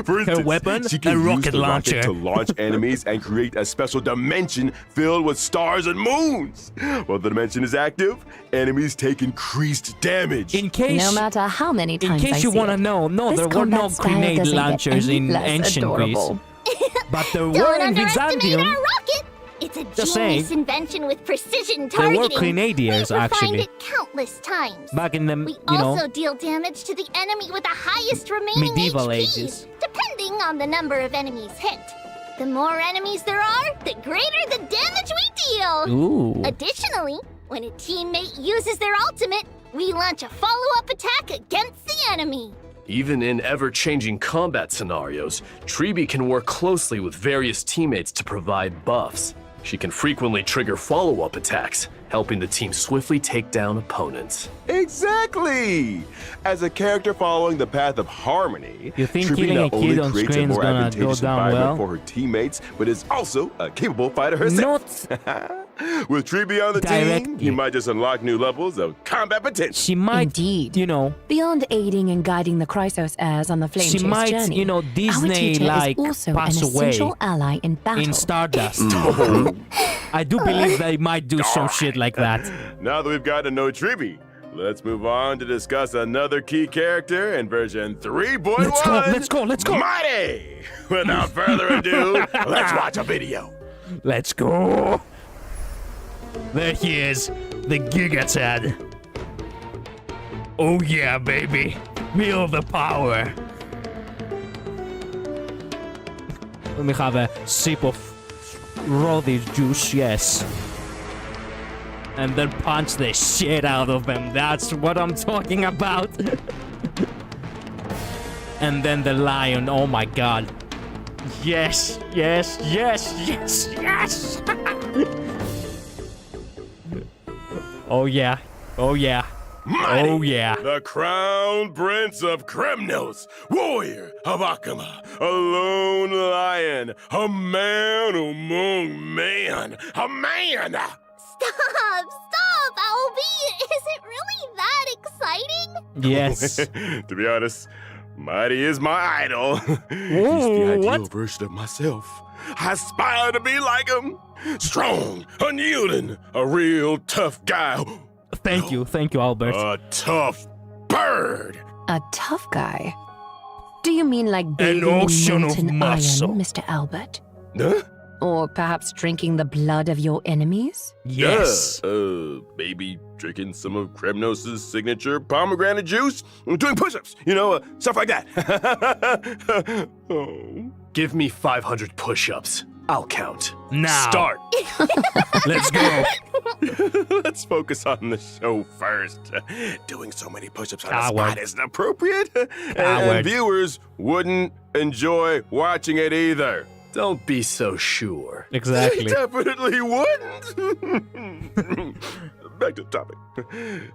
Speaker 9: For instance,
Speaker 1: weapon?
Speaker 9: she can
Speaker 1: A
Speaker 9: use
Speaker 1: rocket
Speaker 9: the
Speaker 1: launcher.
Speaker 9: rocket to launch enemies and create a special dimension filled with stars and moons. While the dimension is active, enemies take increased damage.
Speaker 1: In case,
Speaker 4: No matter how many
Speaker 1: in
Speaker 4: times I
Speaker 1: case you
Speaker 4: see
Speaker 1: want to
Speaker 4: it,
Speaker 1: know, no,
Speaker 4: this
Speaker 1: there were
Speaker 4: combat
Speaker 1: no
Speaker 4: style
Speaker 1: grenade
Speaker 4: doesn't get
Speaker 1: launchers
Speaker 4: any
Speaker 1: in
Speaker 4: less
Speaker 1: ancient
Speaker 4: adorable.
Speaker 1: Greece. But there were
Speaker 3: Don't
Speaker 1: in
Speaker 3: underestimate
Speaker 1: Byzantium.
Speaker 3: our rocket. It's a
Speaker 1: Just
Speaker 3: genius
Speaker 1: saying.
Speaker 3: invention with precision
Speaker 1: There were
Speaker 3: targeting.
Speaker 1: grenadiers,
Speaker 3: We've refined
Speaker 1: actually.
Speaker 3: it countless times.
Speaker 1: Back in the,
Speaker 3: We
Speaker 1: you know,
Speaker 3: also deal damage to the enemy with the highest remaining
Speaker 1: medieval
Speaker 3: HP,
Speaker 1: ages.
Speaker 3: depending on the number of enemies hit. The more enemies there are, the greater the damage we deal.
Speaker 1: Ooh.
Speaker 3: Additionally, when a teammate uses their ultimate, we launch a follow-up attack against the enemy.
Speaker 5: Even in ever-changing combat scenarios, Treebee can work closely with various teammates to provide buffs. She can frequently trigger follow-up attacks, helping the team swiftly take down opponents.
Speaker 9: Exactly! As a character following the path of harmony,
Speaker 1: You think
Speaker 9: Treebee
Speaker 1: killing a
Speaker 9: not only
Speaker 1: kid on
Speaker 9: creates a
Speaker 1: screen is
Speaker 9: more
Speaker 1: gonna go
Speaker 9: advantageous
Speaker 1: down
Speaker 9: environment
Speaker 1: well?
Speaker 9: for her teammates, but is also a capable fighter herself.
Speaker 1: Not
Speaker 9: With Tribi on the team,
Speaker 1: Directly.
Speaker 9: you might just unlock new levels of combat potential.
Speaker 1: She might,
Speaker 4: Indeed.
Speaker 1: you know,
Speaker 4: Beyond aiding and guiding the Chrysos heirs on the Flame
Speaker 1: she
Speaker 4: Chase
Speaker 1: might,
Speaker 4: journey,
Speaker 1: you know,
Speaker 4: our
Speaker 1: Disney
Speaker 4: teacher
Speaker 1: like
Speaker 4: is also
Speaker 1: pass
Speaker 4: an
Speaker 1: away
Speaker 4: essential ally in battle.
Speaker 1: in Stardust. I do believe they might do some shit like that.
Speaker 9: Now that we've gotten to know Tribi, let's move on to discuss another key character in version 3.1.
Speaker 1: Let's go.
Speaker 9: Mydei! Without further ado, let's watch a video.
Speaker 1: Let's go. There he is, the Gigatad. Oh yeah, baby. Feel the power. Let me have a sip of Roddy juice, yes. And then punch the shit out of them. That's what I'm talking about. And then the lion, oh my god. Yes. Oh yeah.
Speaker 9: Mydei, the crown prince of Kremnos, warrior of Akama, a lone lion, a man among men, a man!
Speaker 3: Stop, Albie! Is it really that exciting?
Speaker 1: Yes.
Speaker 9: To be honest, Mydei is my idol. He's the
Speaker 1: Whoa,
Speaker 9: ideal
Speaker 1: what?
Speaker 9: version of myself. I aspire to be like him. Strong, unyielding, a real tough guy.
Speaker 1: Thank you, Albert.
Speaker 9: A tough bird.
Speaker 4: A tough guy? Do you mean like bathing
Speaker 1: ocean
Speaker 4: in
Speaker 1: of
Speaker 4: molten
Speaker 1: muscle.
Speaker 4: iron, Mr. Albert?
Speaker 9: Huh?
Speaker 4: Or perhaps drinking the blood of your enemies?
Speaker 1: Yes.
Speaker 9: Maybe drinking some of Kremnos' signature pomegranate juice, doing push-ups, stuff like that. Oh.
Speaker 5: Give me 500 push-ups. I'll count.
Speaker 1: Now.
Speaker 5: Start.
Speaker 1: Let's go.
Speaker 9: Let's focus on the show first. Doing so many push-ups on the
Speaker 1: Coward.
Speaker 9: spot isn't appropriate, and
Speaker 1: Coward.
Speaker 9: viewers wouldn't enjoy watching it either.
Speaker 5: Don't be so sure.
Speaker 9: They
Speaker 1: Exactly.
Speaker 9: definitely wouldn't. Back to the topic.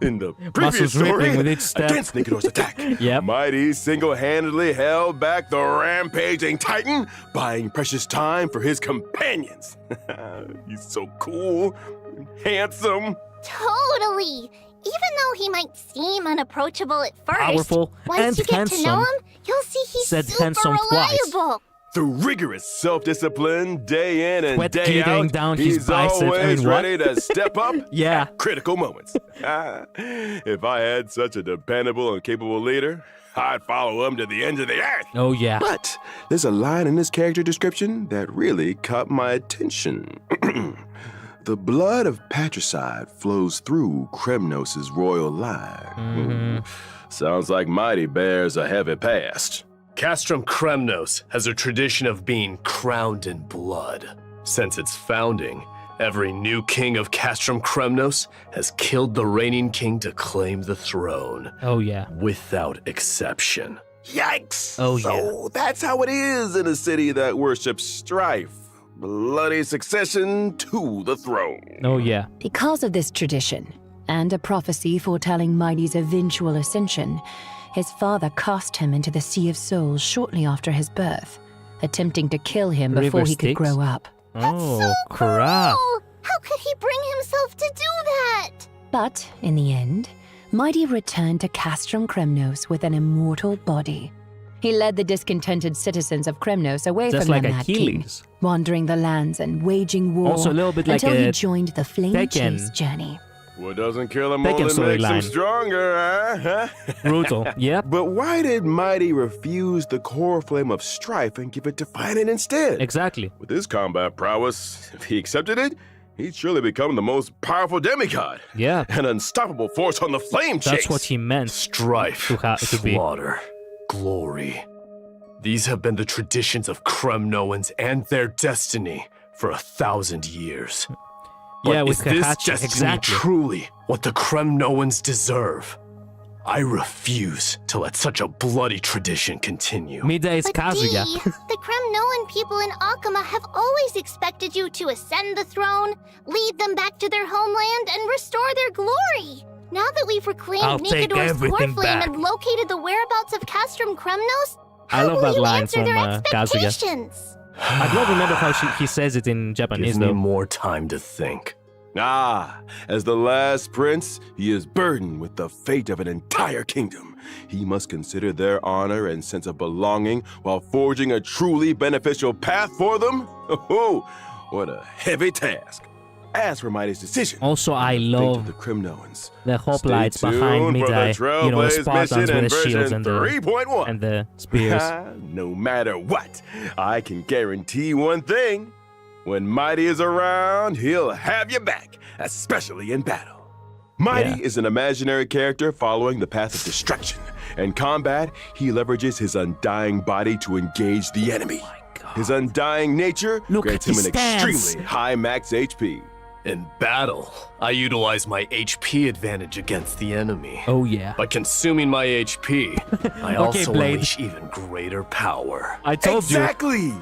Speaker 9: In the previous
Speaker 1: Muscles ripping
Speaker 9: story,
Speaker 1: with each step.
Speaker 9: against Nicator's attack,
Speaker 1: Yep.
Speaker 9: Mydei single-handedly held back the rampaging Titan, buying precious time for his companions. He's so cool, handsome.
Speaker 3: Totally! Even though he might seem unapproachable at first,
Speaker 1: Powerful
Speaker 3: once
Speaker 1: and
Speaker 3: you get to know
Speaker 1: handsome.
Speaker 3: him, you'll see he's
Speaker 1: Said
Speaker 3: super
Speaker 1: handsome twice.
Speaker 3: reliable.
Speaker 9: Through rigorous self-discipline, day in and
Speaker 1: Sweat
Speaker 9: day
Speaker 1: glittering
Speaker 9: out,
Speaker 1: down his
Speaker 9: he's
Speaker 1: biceps. I
Speaker 9: always
Speaker 1: mean, what?
Speaker 9: ready to step up
Speaker 1: Yeah.
Speaker 9: at critical moments. If I had such a dependable and capable leader, I'd follow him to the ends of the earth.
Speaker 1: Oh yeah.
Speaker 9: But there's a line in this character description that really caught my attention. The blood of patricide flows through Kremnos' royal line. Sounds like Mydei bears a heavy past.
Speaker 5: Castrum Kremnos has a tradition of being crowned in blood. Since its founding, every new king of Castrum Kremnos has killed the reigning king to claim the throne,
Speaker 1: Oh yeah.
Speaker 5: without exception.
Speaker 9: Yikes!
Speaker 1: Oh,
Speaker 9: So that's how it is in a city that worships strife. Bloody succession to the throne.
Speaker 1: Oh yeah.
Speaker 4: Because of this tradition, and a prophecy foretelling Mydei's eventual ascension, his father cast him into the Sea of Souls shortly after his birth, attempting to kill him before
Speaker 1: River
Speaker 4: he could
Speaker 1: Styx?
Speaker 4: grow up.
Speaker 1: Oh crap.
Speaker 3: Oh, how could he bring himself to do that?
Speaker 4: But, in the end, Mydei returned to Castrum Kremnos with an immortal body. He led the discontented citizens of Kremnos away
Speaker 1: Just
Speaker 4: from
Speaker 1: like
Speaker 4: their mad king,
Speaker 1: Achilles.
Speaker 4: wandering the lands and waging war
Speaker 1: Also a little bit like
Speaker 4: until he
Speaker 1: a
Speaker 4: joined the Flame
Speaker 1: Tekken.
Speaker 4: Chase journey.
Speaker 9: What doesn't kill him
Speaker 1: Tekken
Speaker 9: only makes him
Speaker 1: storyline.
Speaker 9: stronger, huh?
Speaker 1: Brutal. Yep.
Speaker 9: But why did Mydei refuse the core flame of strife and give it to Finan instead?
Speaker 1: Exactly.
Speaker 9: With his combat prowess, if he accepted it, he'd surely become the most powerful demigod.
Speaker 1: Yeah.
Speaker 9: An unstoppable force on the flame chase.
Speaker 1: That's what he meant.
Speaker 5: Strife,
Speaker 1: to be.
Speaker 5: slaughter, glory. These have been the traditions of Kremnoans and their destiny for 1,000 years. But
Speaker 1: Yeah, with
Speaker 5: is this
Speaker 1: Kahachi,
Speaker 5: destiny
Speaker 1: exactly.
Speaker 5: truly what the Kremnoans deserve? I refuse to let such a bloody tradition continue.
Speaker 1: Mydei is
Speaker 3: But
Speaker 1: Kazuya.
Speaker 3: Dee, the Kremnoan people in Akama have always expected you to ascend the throne, lead them back to their homeland, and restore their glory. Now that we've reclaimed
Speaker 1: I'll take
Speaker 3: Nikador's core
Speaker 1: everything
Speaker 3: flame
Speaker 1: back.
Speaker 3: and located the whereabouts of Castrum Kremnos,
Speaker 1: I
Speaker 3: how
Speaker 1: love
Speaker 3: will
Speaker 1: that
Speaker 3: you
Speaker 1: line
Speaker 3: answer
Speaker 1: from
Speaker 3: their
Speaker 1: Kazuya.
Speaker 3: expectations?
Speaker 1: I don't remember how he says it in Japanese
Speaker 5: Give me
Speaker 1: though.
Speaker 5: more time to think.
Speaker 9: Ah, as the last prince, he is burdened with the fate of an entire kingdom. He must consider their honor and sense of belonging while forging a truly beneficial path for them? Oh, what a heavy task. As for Mydei's decision,
Speaker 1: Also, I
Speaker 9: the fate
Speaker 1: love
Speaker 9: of the Crimnoans.
Speaker 1: the hoplites
Speaker 9: Stay
Speaker 1: behind
Speaker 9: tuned for the
Speaker 1: Mydei. You know,
Speaker 9: Trailblaze
Speaker 1: Spartans with
Speaker 9: mission
Speaker 1: the
Speaker 9: in
Speaker 1: shields
Speaker 9: version 3.1.
Speaker 1: and the spears.
Speaker 9: No matter what, I can guarantee one thing. When Mydei is around, he'll have you back, especially in battle. Mydei is an imaginary character following the path of destruction. In combat, he leverages his undying body to engage the enemy. His undying nature
Speaker 1: Look
Speaker 9: grants
Speaker 1: at
Speaker 9: him
Speaker 1: his
Speaker 9: an
Speaker 1: stance.
Speaker 9: extremely high max HP.
Speaker 5: In battle, I utilize my HP advantage against the enemy.
Speaker 1: Oh yeah.
Speaker 5: By consuming my HP, I also
Speaker 1: Blade.
Speaker 5: unleash even greater power.
Speaker 1: I told
Speaker 9: Exactly!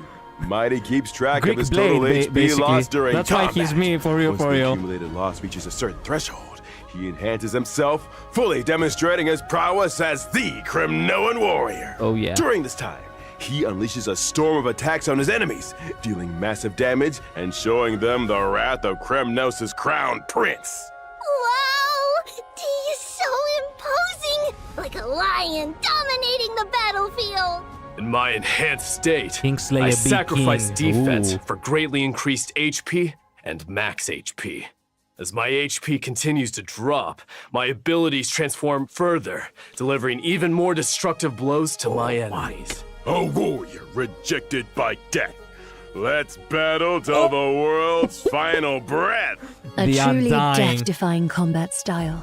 Speaker 9: Mydei keeps track
Speaker 1: Greek
Speaker 9: of his
Speaker 1: blade,
Speaker 9: total HP
Speaker 1: basically.
Speaker 9: loss during
Speaker 1: That's why
Speaker 9: combat.
Speaker 1: he's me, for real,
Speaker 9: Once
Speaker 1: for
Speaker 9: the
Speaker 1: real.
Speaker 9: accumulated loss reaches a certain threshold, he enhances himself, fully demonstrating his prowess as the Crimnoan warrior.
Speaker 1: Oh yeah.
Speaker 9: During this time, he unleashes a storm of attacks on his enemies, dealing massive damage and showing them the wrath of Kremnos' crowned prince.
Speaker 3: Wow! He is so imposing! Like a lion dominating the battlefield!
Speaker 5: In my enhanced state,
Speaker 1: Kingslayer
Speaker 5: I
Speaker 1: be
Speaker 5: sacrifice
Speaker 1: king.
Speaker 5: defense
Speaker 1: Ooh.
Speaker 5: for greatly increased HP and max HP. As my HP continues to drop, my abilities transform further, delivering even more destructive blows to my enemies.
Speaker 9: A warrior rejected by death. Let's battle till the world's final breath.
Speaker 4: A
Speaker 1: The
Speaker 4: truly
Speaker 1: Undying.
Speaker 4: death-defying combat style.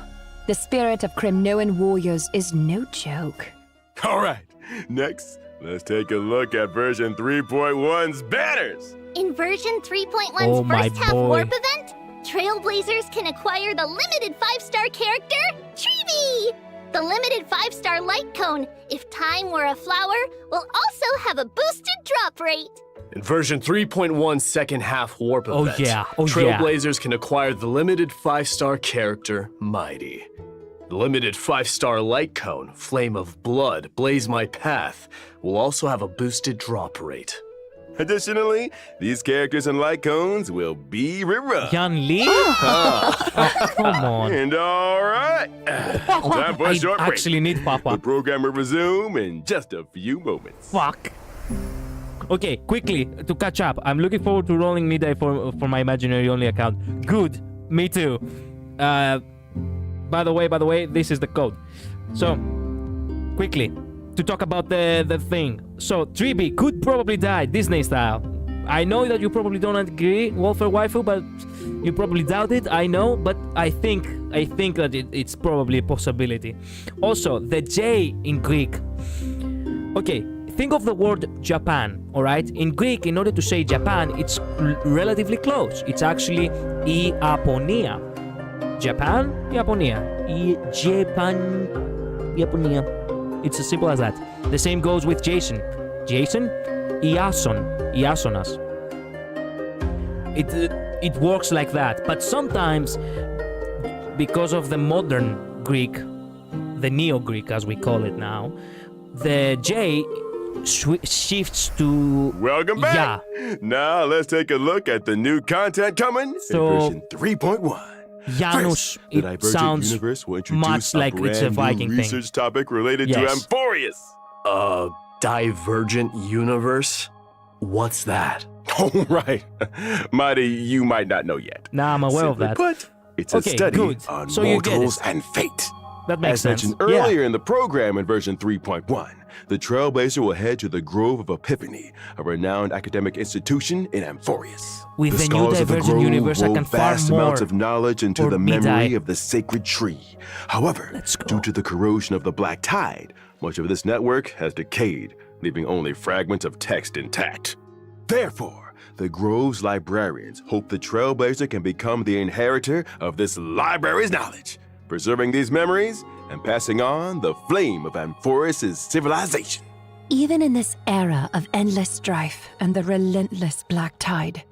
Speaker 4: The spirit of Crimnoan warriors is no joke.
Speaker 9: All right, next, let's take a look at version 3.1's banners.
Speaker 3: In version 3.1's
Speaker 1: Oh, my
Speaker 3: first half
Speaker 1: boy.
Speaker 3: warp event, Trailblazers can acquire the limited 5-star character, Treeby! The limited 5-star light cone, if time were a flower, will also have a boosted drop rate.
Speaker 5: In version 3.1 second half warp
Speaker 1: Oh,
Speaker 5: event,
Speaker 1: yeah. Oh, yeah.
Speaker 5: Trailblazers can acquire the limited 5-star character, Mydei. The limited 5-star light cone, Flame of Blood, Blaze My Path, will also have a boosted drop rate.
Speaker 9: Additionally, these characters and light cones will be rerun.
Speaker 1: Yan Li? Oh, come on.
Speaker 9: And all right, time for a
Speaker 1: I
Speaker 9: short break.
Speaker 1: actually need
Speaker 9: The
Speaker 1: Papa.
Speaker 9: program will resume in just a few moments.
Speaker 1: Fuck. Okay, quickly, to catch up. I'm looking forward to rolling Mydei for my imaginary only account. Good. Me too. By the way, this is the code. So, quickly, to talk about the thing. So, Treeby could probably die, Disney style. I know that you probably don't agree, Wolfer Waifu, but you probably doubt it, I know, but I think that it's probably a possibility. Also, the J in Greek. Okay, think of the word Japan, alright? In Greek, in order to say Japan, it's relatively close. It's actually Iaponia. Japan, Iaponia. Japan, Iaponia. It's as simple as that. The same goes with Jason. Jason, Iasonas. It works like that. But sometimes, because of the modern Greek, the Neo-Greek as we call it now, the J shifts to...
Speaker 9: Welcome back.
Speaker 1: Yeah.
Speaker 9: Now let's take a look at the new content coming
Speaker 1: So-
Speaker 9: in version 3.1.
Speaker 1: Janus,
Speaker 9: First, the
Speaker 1: it
Speaker 9: Divergent
Speaker 1: sounds
Speaker 9: Universe will introduce
Speaker 1: much
Speaker 9: a
Speaker 1: like it's a
Speaker 9: brand
Speaker 1: Viking
Speaker 9: new
Speaker 1: thing.
Speaker 9: research topic related
Speaker 1: Yes.
Speaker 9: to Amphorius.
Speaker 5: Divergent universe? What's that?
Speaker 9: Oh, right. Mydei, you might not know yet.
Speaker 1: Nah, I'm aware of
Speaker 9: Simply
Speaker 1: that.
Speaker 9: put, it's
Speaker 1: Okay,
Speaker 9: a study
Speaker 1: good.
Speaker 9: on
Speaker 1: So you get
Speaker 9: mortals
Speaker 1: it.
Speaker 9: and fate.
Speaker 1: That makes
Speaker 9: As
Speaker 1: sense.
Speaker 9: mentioned earlier in the program in version 3.1, the Trailblazer will head to the Grove of Epiphany, a renowned academic institution in Amphorius.
Speaker 1: With
Speaker 9: the
Speaker 1: the new
Speaker 9: scholars of the
Speaker 1: Divergent
Speaker 9: Grove
Speaker 1: Universe, I
Speaker 9: hold
Speaker 1: can farm
Speaker 9: vast amounts
Speaker 1: more
Speaker 9: of knowledge into
Speaker 1: for
Speaker 9: the memory
Speaker 1: Mydei.
Speaker 9: of the sacred tree. However,
Speaker 1: Let's go.
Speaker 9: due to the corrosion of the Black Tide, much of this network has decayed, leaving only fragments of text intact. Therefore, the Grove's librarians hope the Trailblazer can become the inheritor of this library's knowledge, preserving these memories and passing on the flame of Amphorius' civilization.
Speaker 4: Even in this era of endless strife and the relentless black tide,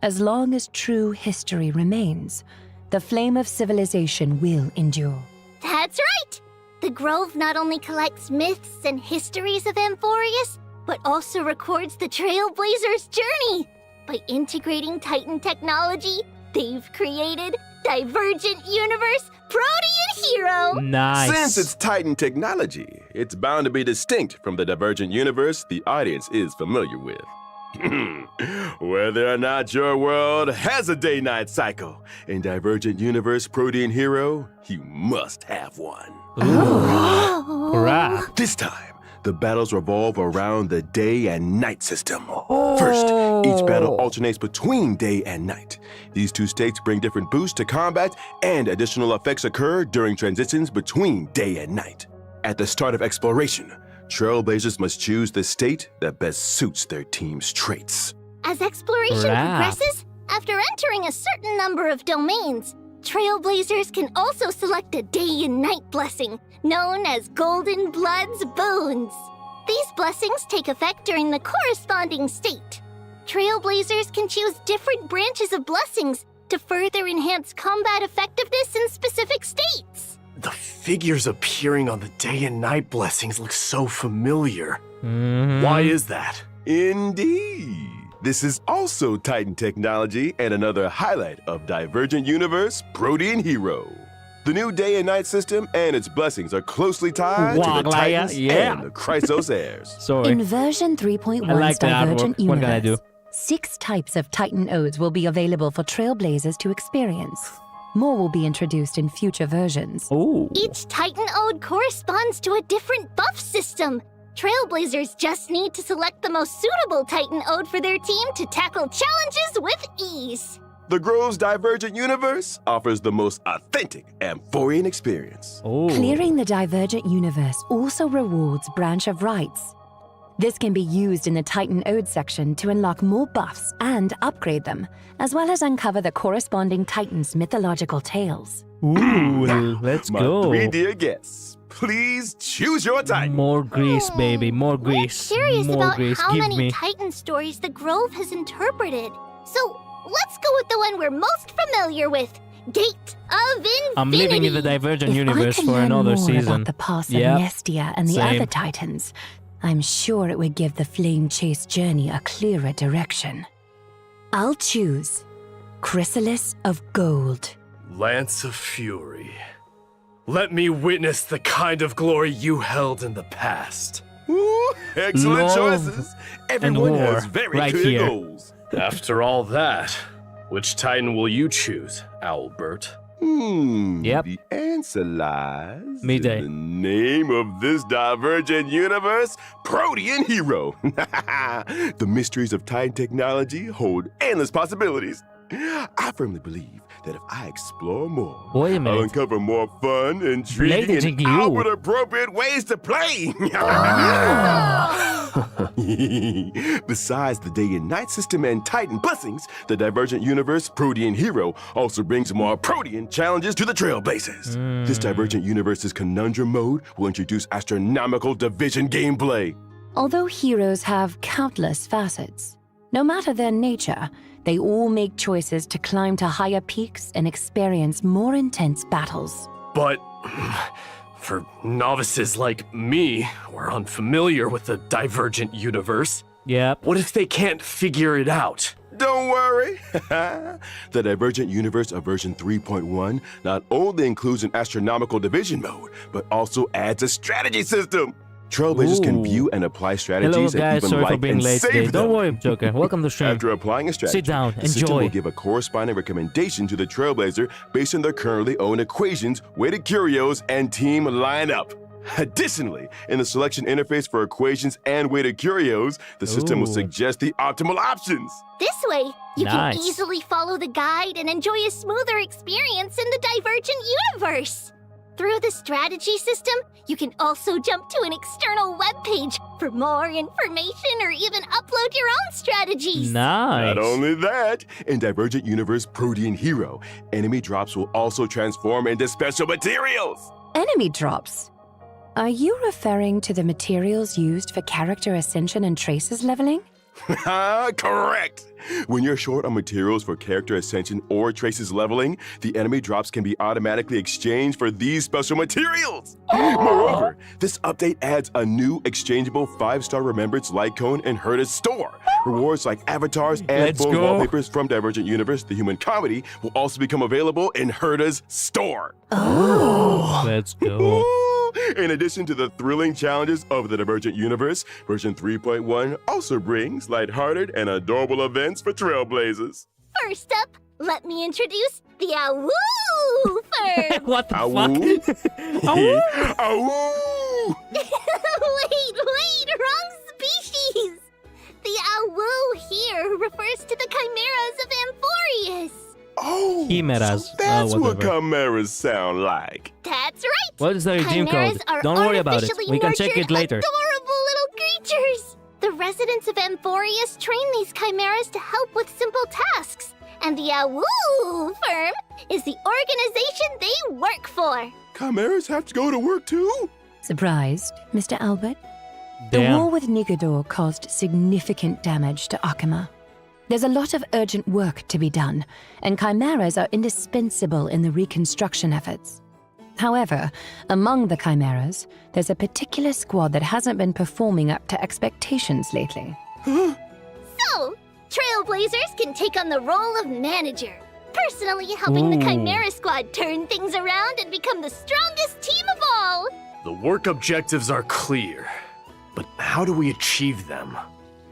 Speaker 4: as long as true history remains, the flame of civilization will endure.
Speaker 3: That's right! The Grove not only collects myths and histories of Amphorius, but also records the Trailblazer's journey. By integrating Titan technology, They've created Divergent Universe Protean Hero!
Speaker 1: Nice.
Speaker 9: Since it's Titan technology, it's bound to be distinct from the Divergent Universe the audience is familiar with. Whether or not your world has a day-night cycle, in Divergent Universe Protean Hero, you must have one.
Speaker 1: Crap.
Speaker 9: This time, the battles revolve around the day and night system. First, each battle alternates between day and night. These two states bring different boosts to combat, and additional effects occur during transitions between day and night. At the start of exploration, Trailblazers must choose the state that best suits their team's traits.
Speaker 3: As exploration progresses, after entering a certain number of domains, Trailblazers can also select a day and night blessing, known as Golden Blood's Boons. These blessings take effect during the corresponding state. Trailblazers can choose different branches of blessings to further enhance combat effectiveness in specific states.
Speaker 5: The figures appearing on the day and night blessings look so familiar.
Speaker 1: Mm-hmm.
Speaker 5: Why is that?
Speaker 9: Indeed. This is also Titan technology and another highlight of Divergent Universe Protean Hero. The new day and night system and its blessings are closely tied to the
Speaker 1: Aglaea,
Speaker 9: Titans
Speaker 1: yeah.
Speaker 9: and the Chrysos heirs.
Speaker 1: Sorry.
Speaker 4: In version 3.1's
Speaker 1: I like the
Speaker 4: Divergent
Speaker 1: artwork. What can I
Speaker 4: Universe,
Speaker 1: do?
Speaker 4: 6 types of Titan Odes will be available for Trailblazers to experience. More will be introduced in future versions.
Speaker 1: Oh.
Speaker 3: Each Titan Ode corresponds to a different buff system. Trailblazers just need to select the most suitable Titan Ode for their team to tackle challenges with ease.
Speaker 9: The Grove's Divergent Universe offers the most authentic Amphorean experience.
Speaker 1: Oh.
Speaker 4: Clearing the Divergent Universe also rewards Branch of Rights. This can be used in the Titan Ode section to unlock more buffs and upgrade them, as well as uncover the corresponding Titan's mythological tales.
Speaker 1: Ooh, let's
Speaker 9: My
Speaker 1: go.
Speaker 9: 3 dear guests, please choose your Titan.
Speaker 1: More grease, baby. More
Speaker 3: We're
Speaker 1: grease.
Speaker 3: curious
Speaker 1: More
Speaker 3: about
Speaker 1: grease.
Speaker 3: how
Speaker 1: Give
Speaker 3: many
Speaker 1: me.
Speaker 3: Titan stories the Grove has interpreted. So let's go with the one we're most familiar with, Gate of Infinity.
Speaker 1: I'm living in the Divergent
Speaker 4: If
Speaker 1: Universe
Speaker 4: I can
Speaker 1: for
Speaker 4: learn
Speaker 1: another
Speaker 4: more
Speaker 1: season.
Speaker 4: about the past
Speaker 1: Yep.
Speaker 4: of Nestia and the
Speaker 1: Same.
Speaker 4: other Titans, I'm sure it would give the Flame Chase journey a clearer direction. I'll choose Chrysalis of Gold.
Speaker 5: Lance of Fury. Let me witness the kind of glory you held in the past.
Speaker 9: Ooh, excellent
Speaker 1: Love
Speaker 9: choices. Everyone
Speaker 1: war
Speaker 9: has very
Speaker 1: right
Speaker 9: clear
Speaker 1: here.
Speaker 9: goals.
Speaker 5: After all that, which Titan will you choose, Owlbert?
Speaker 1: Yep.
Speaker 9: The answer lies
Speaker 1: Mydei.
Speaker 9: in the name of this Divergent Universe, Protean Hero. The mysteries of Titan technology hold endless possibilities. I firmly believe that if I explore more,
Speaker 1: Wait a
Speaker 9: I'll
Speaker 1: minute.
Speaker 9: uncover more fun, intriguing,
Speaker 1: Lady
Speaker 9: and
Speaker 1: Jingle.
Speaker 9: outward-appropriate ways to play. Besides the day and night system and Titan blessings, the Divergent Universe Protean Hero also brings more Protean challenges to the Trailblazers. This Divergent Universe's Conundrum mode will introduce astronomical division gameplay.
Speaker 4: Although heroes have countless facets, no matter their nature, they all make choices to climb to higher peaks and experience more intense battles.
Speaker 5: But for novices like me, who are unfamiliar with the Divergent Universe,
Speaker 1: Yep.
Speaker 5: what if they can't figure it out?
Speaker 9: Don't worry. The Divergent Universe of version 3.1 not only includes an astronomical division mode, but also adds a strategy system. Trailblazers can
Speaker 1: Ooh.
Speaker 9: view and apply strategies
Speaker 1: Hello
Speaker 9: and
Speaker 1: guys,
Speaker 9: even
Speaker 1: sorry for
Speaker 9: like
Speaker 1: being
Speaker 9: and
Speaker 1: late today.
Speaker 9: save
Speaker 1: Don't
Speaker 9: them.
Speaker 1: worry, Joker. Welcome to stream.
Speaker 9: After applying a strategy,
Speaker 1: Sit down,
Speaker 9: the system
Speaker 1: enjoy.
Speaker 9: will give a corresponding recommendation to the Trailblazer based on their currently owned equations, weighted curios, and team lineup. Additionally, in the selection interface for equations and weighted curios, the system will
Speaker 1: Ooh.
Speaker 9: suggest the optimal options.
Speaker 3: This way, you
Speaker 1: Nice.
Speaker 3: can easily follow the guide and enjoy a smoother experience in the Divergent Universe. Through the strategy system, you can also jump to an external web page for more information or even upload your own strategies.
Speaker 1: Nice.
Speaker 9: Not only that, in Divergent Universe Protean Hero, enemy drops will also transform into special materials.
Speaker 4: Enemy drops. Are you referring to the materials used for character ascension and traces leveling?
Speaker 9: Correct! When you're short on materials for character ascension or traces leveling, the enemy drops can be automatically exchanged for these special materials! Moreover, this update adds a new exchangeable 5-star Remembrance light cone in Herta's store. Rewards like avatars and
Speaker 1: Let's
Speaker 9: full
Speaker 1: go.
Speaker 9: wallpapers from Divergent Universe, the human comedy, will also become available in Herta's store.
Speaker 1: Let's go.
Speaker 9: In addition to the thrilling challenges of the Divergent Universe, version 3.1 also brings lighthearted and adorable events for Trailblazers.
Speaker 3: First up, let me introduce the Awoo firm.
Speaker 1: What the
Speaker 9: Awoo.
Speaker 1: fuck?
Speaker 9: Awoo!
Speaker 3: Wait, wrong species. The Awoo here refers to the chimeras of Amphorius.
Speaker 9: Oh,
Speaker 1: Chimeras.
Speaker 9: so that's
Speaker 1: Oh,
Speaker 9: what
Speaker 1: whatever.
Speaker 9: chimeras sound like.
Speaker 3: That's right.
Speaker 1: What is the redeem
Speaker 3: Chimeras
Speaker 1: code?
Speaker 3: are
Speaker 1: Don't worry about it.
Speaker 3: artificially
Speaker 1: We can check
Speaker 3: nurtured,
Speaker 1: it later.
Speaker 3: Adorable little creatures. The residents of Amphorius train these chimeras to help with simple tasks, and the Awoo firm is the organization they work for.
Speaker 9: Chimeras have to go to work too?
Speaker 4: Surprised, Mr. Albert? The
Speaker 1: Damn.
Speaker 4: war with Nigador caused significant damage to Akima. There's a lot of urgent work to be done, and chimeras are indispensable in the reconstruction efforts. However, among the chimeras, there's a particular squad that hasn't been performing up to expectations lately.
Speaker 3: So, Trailblazers can take on the role of manager, personally helping the
Speaker 1: Ooh.
Speaker 3: Chimera Squad turn things around and become the strongest team of all.
Speaker 5: The work objectives are clear, but how do we achieve them?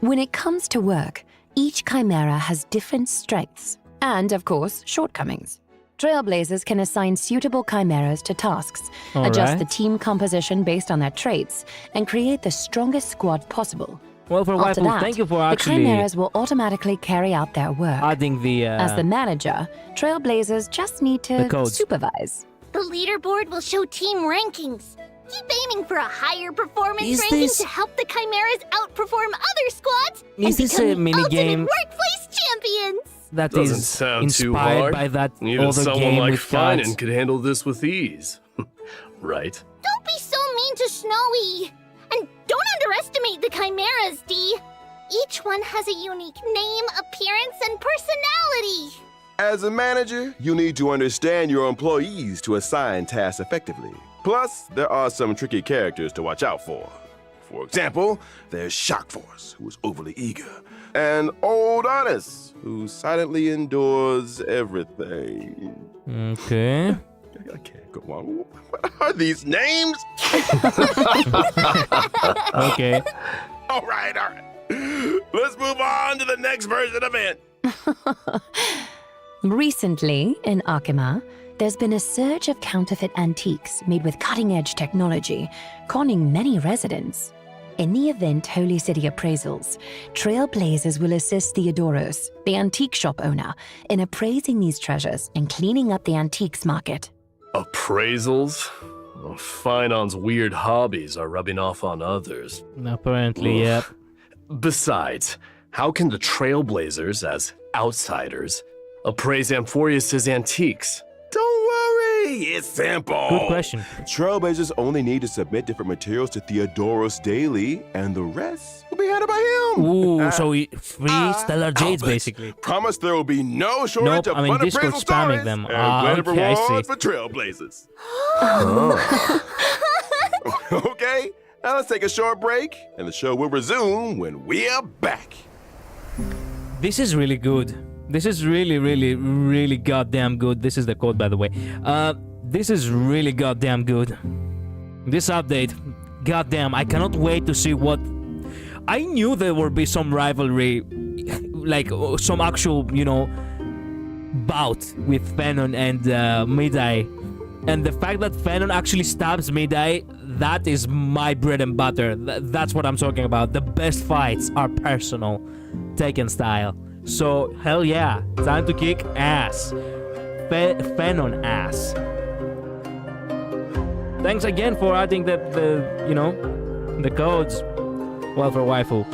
Speaker 4: When it comes to work, each chimera has different strengths and, of course, shortcomings. Trailblazers can assign suitable chimeras to tasks, adjust the
Speaker 1: Alright.
Speaker 4: team composition based on their traits, and create the strongest squad possible.
Speaker 1: Well, for
Speaker 4: After
Speaker 1: Waifu,
Speaker 4: that,
Speaker 1: thank you for
Speaker 4: the
Speaker 1: actually
Speaker 4: chimeras will automatically carry out their work.
Speaker 1: adding the
Speaker 4: As the manager, Trailblazers just need
Speaker 1: The
Speaker 4: to
Speaker 1: codes.
Speaker 4: supervise.
Speaker 3: The leaderboard will show team rankings. Keep aiming for a higher performance
Speaker 1: Is
Speaker 3: ranking
Speaker 1: this-
Speaker 3: to help the Chimeras outperform other squads and
Speaker 1: Is this
Speaker 3: become
Speaker 1: a
Speaker 3: the
Speaker 1: mini
Speaker 3: ultimate
Speaker 1: game?
Speaker 3: workplace champions.
Speaker 1: that
Speaker 5: Doesn't
Speaker 1: is
Speaker 5: sound too
Speaker 1: inspired
Speaker 5: hard.
Speaker 1: by that
Speaker 5: Even
Speaker 1: other
Speaker 5: someone
Speaker 1: game
Speaker 5: like
Speaker 1: with cards.
Speaker 5: Finan could handle this with ease. Right?
Speaker 3: Don't be so mean to Snowy. And don't underestimate the Chimeras, D. Each one has a unique name, appearance, and personality.
Speaker 9: As a manager, you need to understand your employees to assign tasks effectively. Plus, there are some tricky characters to watch out for. For example, there's Shock Force, who is overly eager, and Old Honest, who silently endures everything.
Speaker 1: Okay.
Speaker 9: I can't go on. What are these names?
Speaker 1: Okay.
Speaker 9: All right. Let's move on to the next version of it.
Speaker 4: Recently, in Akima, there's been a surge of counterfeit antiques made with cutting-edge technology, conning many residents. In the event Holy City Appraisals, Trailblazers will assist Theodoros, the antique shop owner, in appraising these treasures and cleaning up the antiques market.
Speaker 5: Appraisals? Well, Finan's weird hobbies are rubbing off on others.
Speaker 1: Apparently, yeah.
Speaker 5: Besides, how can the Trailblazers, as outsiders, appraise Amphorius' antiques?
Speaker 9: Don't worry, it's simple.
Speaker 1: Good question.
Speaker 9: Trailblazers only need to submit different materials to Theodoros daily, and the rest will be handled by him.
Speaker 1: Ooh, so free Stellar Jades,
Speaker 9: Albert,
Speaker 1: basically.
Speaker 9: Promise there will be no shortage
Speaker 1: Nope,
Speaker 9: of
Speaker 1: I mean,
Speaker 9: fun
Speaker 1: Discord
Speaker 9: appraisal
Speaker 1: spamming
Speaker 9: stories
Speaker 1: them.
Speaker 9: and
Speaker 1: Ah,
Speaker 9: plenty of
Speaker 1: okay, I see.
Speaker 9: rewards for Trailblazers. Okay, now let's take a short break, and the show will resume when we are back.
Speaker 1: This is really good. This is really, really, really goddamn good. This is the code, by the way. This is really goddamn good. This update, goddamn, I cannot wait to see what... I knew there would be some rivalry, like some actual, you know, bout with Fanon and Mydei. And the fact that Fanon actually stabs Mydei, that is my bread and butter. That's what I'm talking about. The best fights are personal, Taken style. So, hell yeah, time to kick ass. Fanon ass. Thanks again for adding the you know, the codes. Well, for waifu.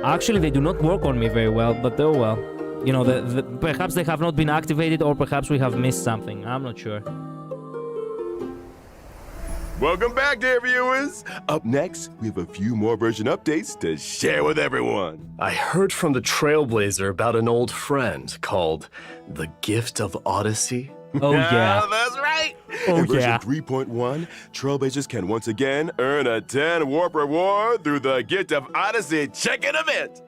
Speaker 1: Actually, they do not work on me very well, but oh well. You know, perhaps they have not been activated, or perhaps we have missed something. I'm not sure.
Speaker 9: Welcome back, dear viewers. Up next, we have a few more version updates to share with everyone.
Speaker 5: I heard from the Trailblazer about an old friend called the Gift of Odyssey.
Speaker 1: Oh yeah.
Speaker 9: That's right.
Speaker 1: Oh
Speaker 9: In version
Speaker 1: yeah.
Speaker 9: 3.1, Trailblazers can once again earn a 10 warp reward through the Gift of Odyssey check-in event.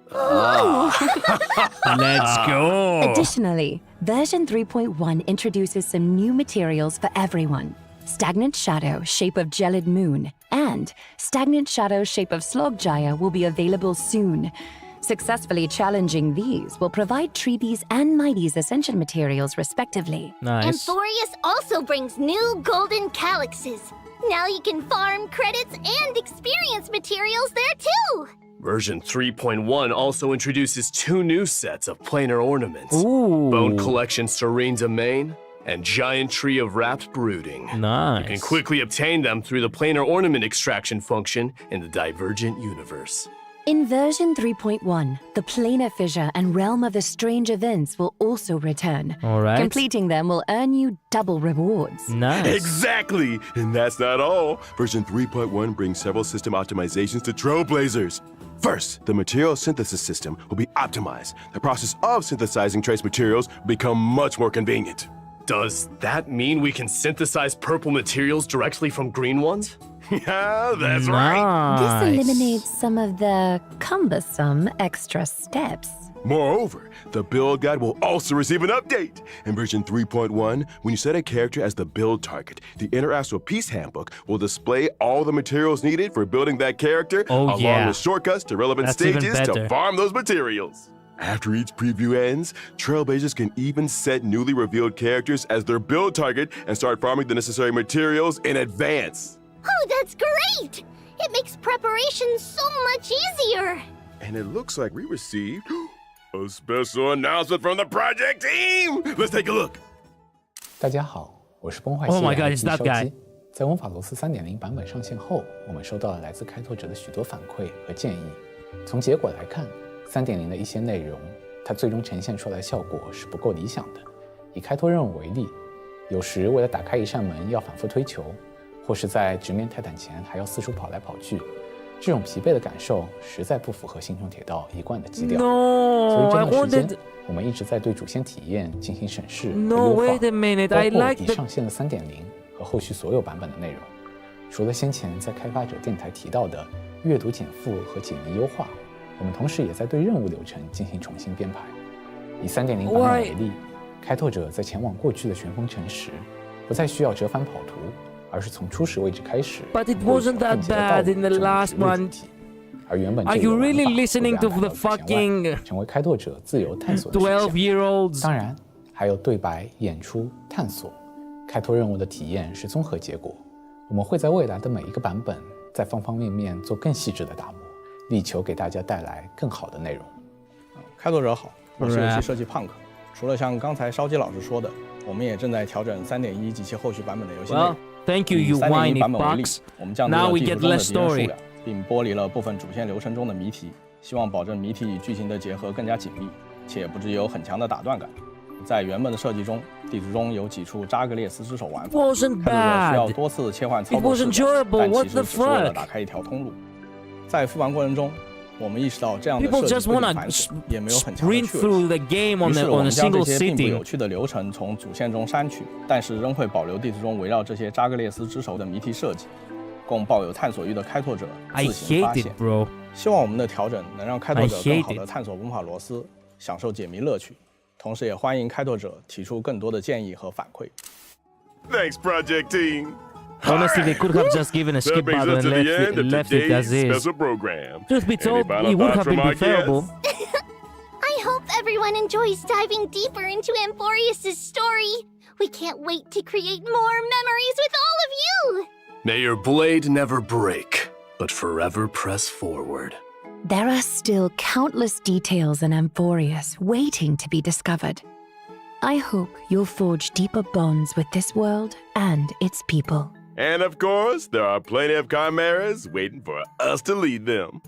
Speaker 1: Let's go.
Speaker 4: Additionally, version 3.1 introduces some new materials for everyone. Stagnant Shadow, shape of Gelid Moon, and Stagnant Shadow, shape of Sloggyre will be available soon. Successfully challenging these will provide Treebees and Mydei's ascension materials, respectively.
Speaker 1: Nice.
Speaker 3: Amphorius also brings new golden calyxes. Now you can farm credits and experience materials there too.
Speaker 5: Version 3.1 also introduces 2 new sets of planar ornaments.
Speaker 1: Ooh.
Speaker 5: Bone Collection Serene Domain and Giant Tree of Wrapped Brooding.
Speaker 1: Nice.
Speaker 5: You can quickly obtain them through the planar ornament extraction function in the Divergent universe.
Speaker 4: In version 3.1, the Planar Fissure and Realm of the Strange Events will also return.
Speaker 1: All right.
Speaker 4: Completing them will earn you double rewards.
Speaker 1: Nice.
Speaker 9: Exactly. And that's not all. Version 3.1 brings several system optimizations to Trailblazers. First, the material synthesis system will be optimized. The process of synthesizing trace materials will become much more convenient.
Speaker 5: Does that mean we can synthesize purple materials directly from green ones?
Speaker 9: Yeah, that's right.
Speaker 1: Nice.
Speaker 4: This eliminates some of the cumbersome extra steps.
Speaker 9: Moreover, the build guide will also receive an update. In version 3.1, when you set a character as the build target, the Interastral Peace Handbook will display all the materials needed for building that character,
Speaker 1: Oh,
Speaker 9: along
Speaker 1: yeah.
Speaker 9: with shortcuts to relevant
Speaker 1: That's even
Speaker 9: stages to
Speaker 1: better.
Speaker 9: farm those materials. After each preview ends, Trailblazers can even set newly revealed characters as their build target and start farming the necessary materials in advance.
Speaker 3: Oh, that's great! It makes preparation so much easier.
Speaker 9: And it looks like we received a special announcement from the project team. Let's take a look.
Speaker 10: 大家好，我是崩坏
Speaker 1: Oh
Speaker 10: 系
Speaker 1: my
Speaker 10: 列
Speaker 1: God,
Speaker 10: IT
Speaker 1: it's that
Speaker 10: 烧
Speaker 1: guy.
Speaker 10: 鸡。在文法罗斯 3.0 版本上线后，我们收到了来自开拓者的许多反馈和建议。从结果来看，3.0的一些内容，它最终呈现出来的效果是不够理想的。以开拓任务为例，有时为了打开一扇门要反复推球，或是在直面泰坦前还要四处跑来跑去，这种疲惫的感受实在不符合星穹铁道一贯的基调。所以
Speaker 1: No,
Speaker 10: 这
Speaker 1: I
Speaker 10: 段时间
Speaker 1: wanted.
Speaker 10: 我们一直在对主线体验进行审视和
Speaker 1: No,
Speaker 10: 优化，
Speaker 1: wait a minute. I
Speaker 10: 包括
Speaker 1: like
Speaker 10: 已
Speaker 1: the.
Speaker 10: 上线的3.0和后续所有版本的内容。除了先前在开发者电台提到的阅读减负和解谜优化，我们同时也在对任务流程进行重新编排。以3.0版本为例，开拓者在前往过去的旋风城时，不再需要折返跑图，而是从初始位置开始。
Speaker 1: But it wasn't that bad in the last one.
Speaker 10: 而原本
Speaker 1: Are
Speaker 10: 这个
Speaker 1: you
Speaker 10: 玩
Speaker 1: really
Speaker 10: 法
Speaker 1: listening
Speaker 10: 会
Speaker 1: to
Speaker 10: 被
Speaker 1: the
Speaker 10: 安排到主线
Speaker 1: fucking
Speaker 10: 外，成为开拓者自由探索的选项。
Speaker 1: 12-year-olds?
Speaker 10: 当然，还有对白、演出、探索。开拓任务的体验是综合结果。我们会在未来的每一个版本，在方方面面做更细致的打磨，力求给大家带来更好的内容。
Speaker 11: 开拓者好，我是游戏设计 Punk。除了像刚才烧鸡老师说的，我们也正在调整3.1及其后续版本的游戏内容。
Speaker 1: Well, thank you,
Speaker 11: 以
Speaker 1: you
Speaker 11: 3.1
Speaker 1: whiny
Speaker 11: 版本为例
Speaker 1: fucks.
Speaker 11: 我们降低
Speaker 1: Now
Speaker 11: 了
Speaker 1: we
Speaker 11: 地
Speaker 1: get
Speaker 11: 图中的
Speaker 1: less
Speaker 11: 敌人数
Speaker 1: story.
Speaker 11: 量，并剥离了部分主线流程中的谜题，希望保证谜题与剧情的结合更加紧密，且不至有很强的打断感。在原本的设计中，地图中有几处扎格列斯之手玩法，
Speaker 1: Wasn't
Speaker 11: 开拓者需要
Speaker 1: bad.
Speaker 11: 多次切换操
Speaker 1: It
Speaker 11: 作
Speaker 1: was
Speaker 11: 视角，
Speaker 1: enjoyable.
Speaker 11: 但
Speaker 1: What
Speaker 11: 其
Speaker 1: the
Speaker 11: 实只是为了
Speaker 1: fuck?
Speaker 11: 打开一条通路。在复盘过程中，我们意识到这样的
Speaker 1: People
Speaker 11: 设
Speaker 1: just
Speaker 11: 计不仅
Speaker 1: wanna
Speaker 11: 繁琐，也没有很强的
Speaker 1: sprint
Speaker 11: 趣味
Speaker 1: through
Speaker 11: 性。
Speaker 1: the game
Speaker 11: 于
Speaker 1: on
Speaker 11: 是
Speaker 1: a
Speaker 11: 我
Speaker 1: on a
Speaker 11: 们将这
Speaker 1: single
Speaker 11: 些并不
Speaker 1: sitting.
Speaker 11: 有趣的流程从主线中删去，但是仍会保留地图中围绕这些扎格列斯之手的谜题设计，供抱有探索欲的开拓者
Speaker 1: I
Speaker 11: 自行发
Speaker 1: hate
Speaker 11: 现
Speaker 1: it, bro.
Speaker 11: 希望我们的调整能让开拓者
Speaker 1: I
Speaker 11: 更
Speaker 1: hate
Speaker 11: 好
Speaker 1: it.
Speaker 11: 地探索文法罗斯，享受解谜乐趣。同时也欢迎开拓者提出更多的建议和反馈。
Speaker 9: Thanks, project team.
Speaker 1: Honestly, they could have just given a
Speaker 9: That
Speaker 1: skip
Speaker 9: brings
Speaker 1: button
Speaker 9: us
Speaker 1: and
Speaker 9: to the end of
Speaker 1: left it as
Speaker 9: today's
Speaker 1: is.
Speaker 9: special program.
Speaker 1: Truth be
Speaker 9: Any
Speaker 1: told,
Speaker 9: final
Speaker 1: it would
Speaker 9: thoughts
Speaker 1: have
Speaker 9: from
Speaker 1: been
Speaker 9: our
Speaker 1: preferable.
Speaker 9: guests?
Speaker 3: I hope everyone enjoys diving deeper into Amphorius' story. We can't wait to create more memories with all of you.
Speaker 5: May your blade never break, but forever press forward.
Speaker 4: There are still countless details in Amphorius waiting to be discovered. I hope you'll forge deeper bonds with this world and its people.
Speaker 9: And of course, there are plenty of chimeras waiting for us to lead them.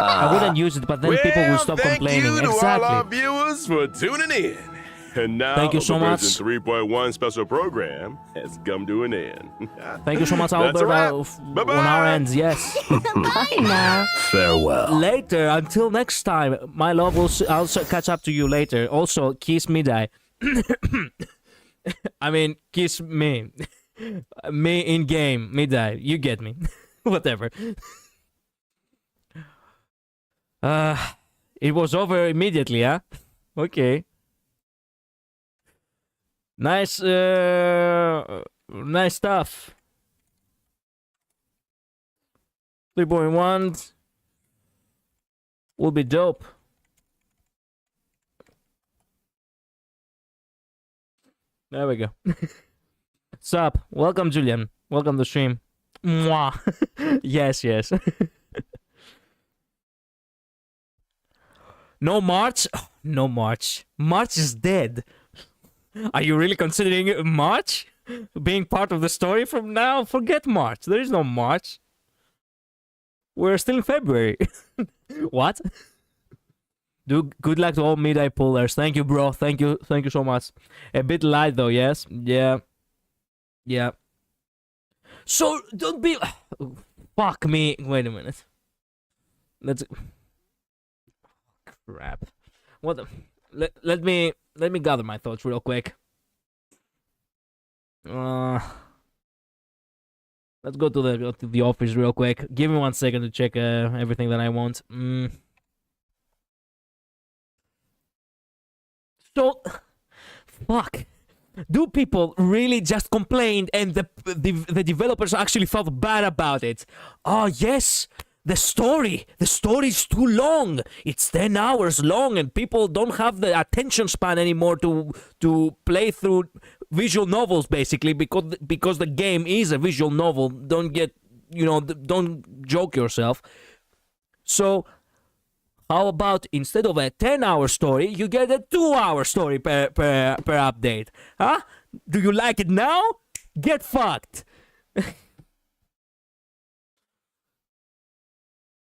Speaker 1: I wouldn't use it, but then people will stop
Speaker 9: thank
Speaker 1: complaining.
Speaker 9: you to all our
Speaker 1: Exactly.
Speaker 9: viewers for tuning in. And now
Speaker 1: Thank you so
Speaker 9: the
Speaker 1: much.
Speaker 9: version 3.1 special program has come to an end.
Speaker 1: Thank you so much,
Speaker 9: That's
Speaker 1: Albert.
Speaker 9: a wrap.
Speaker 1: On
Speaker 9: Bye-bye.
Speaker 1: our ends, yes.
Speaker 4: Bye now.
Speaker 5: Farewell.
Speaker 1: Later, until next time, my love. I'll catch up to you later. Also, kiss Mydei. I mean, kiss me. Me in game, Mydei. You get me. Whatever. It was over immediately, huh? Okay. Nice, nice stuff. 3.1 will be dope. There we go. Sup? Welcome, Julian. Welcome to stream. Mwah. Yes, yes. No March? Oh, no March. March is dead. Are you really considering March being part of the story from now? Forget March. There is no March. We're still in February. What? Good luck to all Mydei pullers. Thank you, bro. Thank you so much. A bit light though, yes? Yeah. Yeah. So, don't be... Fuck me. Wait a minute. Let's... Crap. What the... Let me gather my thoughts real quick. Let's go to the office real quick. Give me 1 second to check everything that I want. So, fuck. Do people really just complain and the developers actually felt bad about it? Oh yes. The story is too long. It's 10 hours long and people don't have the attention span anymore to play through visual novels, basically, because the game is a visual novel. Don't joke yourself. So how about instead of a 10-hour story, you get a 2-hour story per update? Huh? Do you like it now? Get fucked.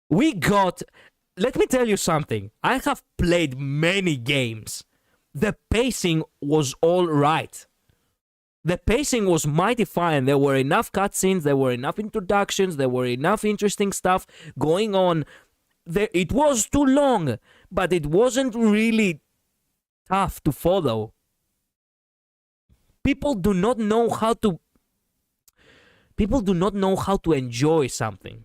Speaker 1: Let me tell you something. I have played many games. The pacing was all right. The pacing was mighty fine. There were enough cutscenes, there were enough introductions, there were enough interesting stuff going on. It was too long, but it wasn't really tough to follow. People do not know how to enjoy something.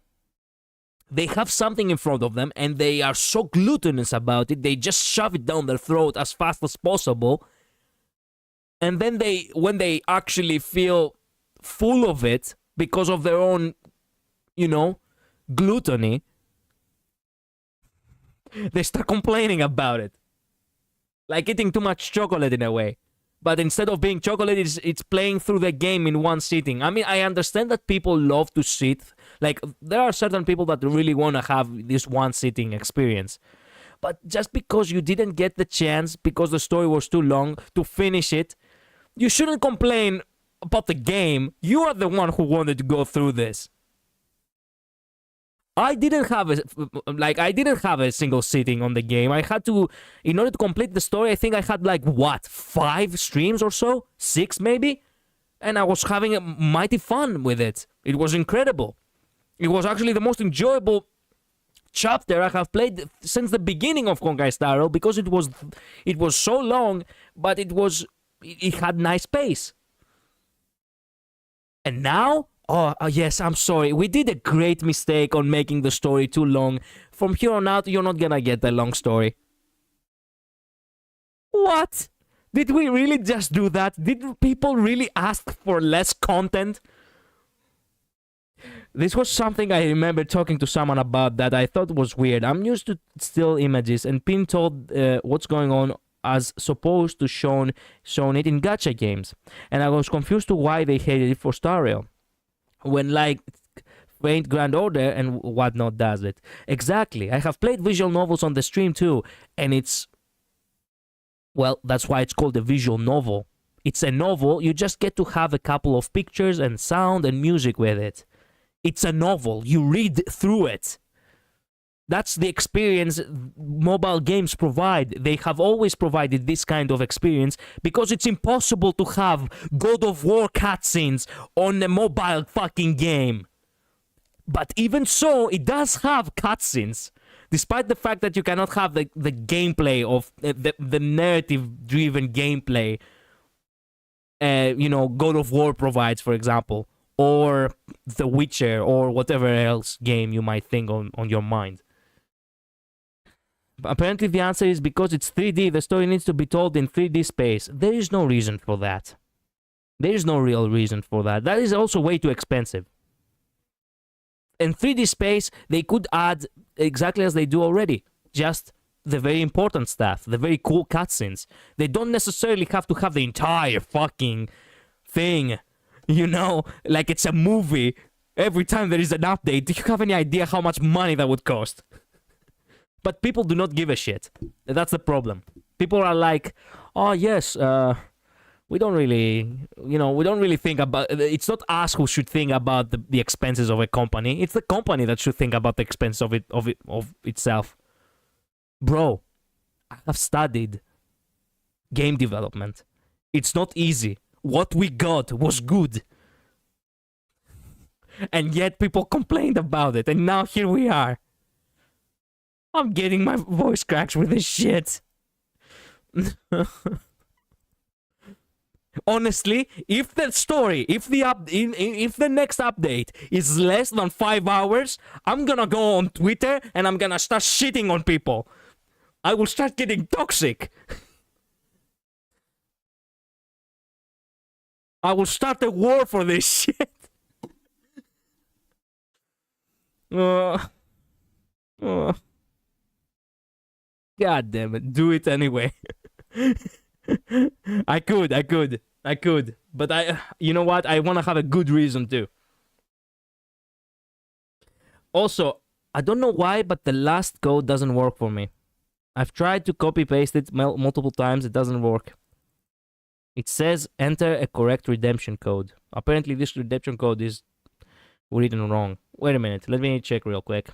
Speaker 1: They have something in front of them and they are so gluttonous about it, they just shove it down their throat as fast as possible. And then when they actually feel full of it because of their own, gluttony, they start complaining about it. Like eating too much chocolate in a way. But instead of being chocolate, it's playing through the game in one sitting. I mean, I understand that people love to sit. Like, there are certain people that really want to have this one sitting experience. But just because you didn't get the chance, because the story was too long, to finish it, you shouldn't complain about the game. You are the one who wanted to go through this. I didn't have a single sitting on the game. I had to, in order to complete the story, I think I had 5 streams or so? 6 maybe? And I was having a mighty fun with it. It was incredible. It was actually the most enjoyable chapter I have played since the beginning of Honkai Star Rail, because it was so long, but it had nice pace. And now, yes, I'm sorry. We did a great mistake on making the story too long. From here on out, you're not gonna get the long story. What? Did we really just do that? Did people really ask for less content? This was something I remember talking to someone about that I thought was weird. I'm used to still images, and Pin told what's going on as supposed to shown it in gacha games. And I was confused to why they hated it for Star Rail. When Faint Grand Order and whatnot does it. Exactly. I have played visual novels on the stream too, and that's why it's called a visual novel. It's a novel, you just get to have a couple of pictures and sound and music with it. It's a novel, you read through it. That's the experience mobile games provide. They have always provided this kind of experience because it's impossible to have God of War cutscenes on a mobile fucking game. But even so, it does have cutscenes. Despite the fact that you cannot have the gameplay of the narrative-driven gameplay, God of War provides, for example, or The Witcher, or whatever else game you might think on your mind. But apparently the answer is because it's 3D, the story needs to be told in 3D space. There is no reason for that. There is no real reason for that. That is also way too expensive. In 3D space, they could add exactly as they do already. Just the very important stuff, the very cool cutscenes. They don't necessarily have to have the entire fucking thing, like it's a movie. Every time there is an update, do you have any idea how much money that would cost? But people do not give a shit. That's the problem. People are like, oh yes, we don't really think about, it's not us who should think about the expenses of a company. It's the company that should think about the expense of itself. Bro, I have studied game development. It's not easy. What we got was good. And yet people complained about it, and now here we are. I'm getting my voice cracks with this shit. Honestly, if the story, if the next update is less than 5 hours, I'm gonna go on Twitter and I'm gonna start shitting on people. I will start getting toxic. I will start a war for this shit. God damn it, do it anyway. I could. But you know what? I want to have a good reason too. Also, I don't know why, but the last code doesn't work for me. I've tried to copy paste it multiple times, it doesn't work. It says enter a correct redemption code. Apparently this redemption code is written wrong. Wait a minute, let me check real quick.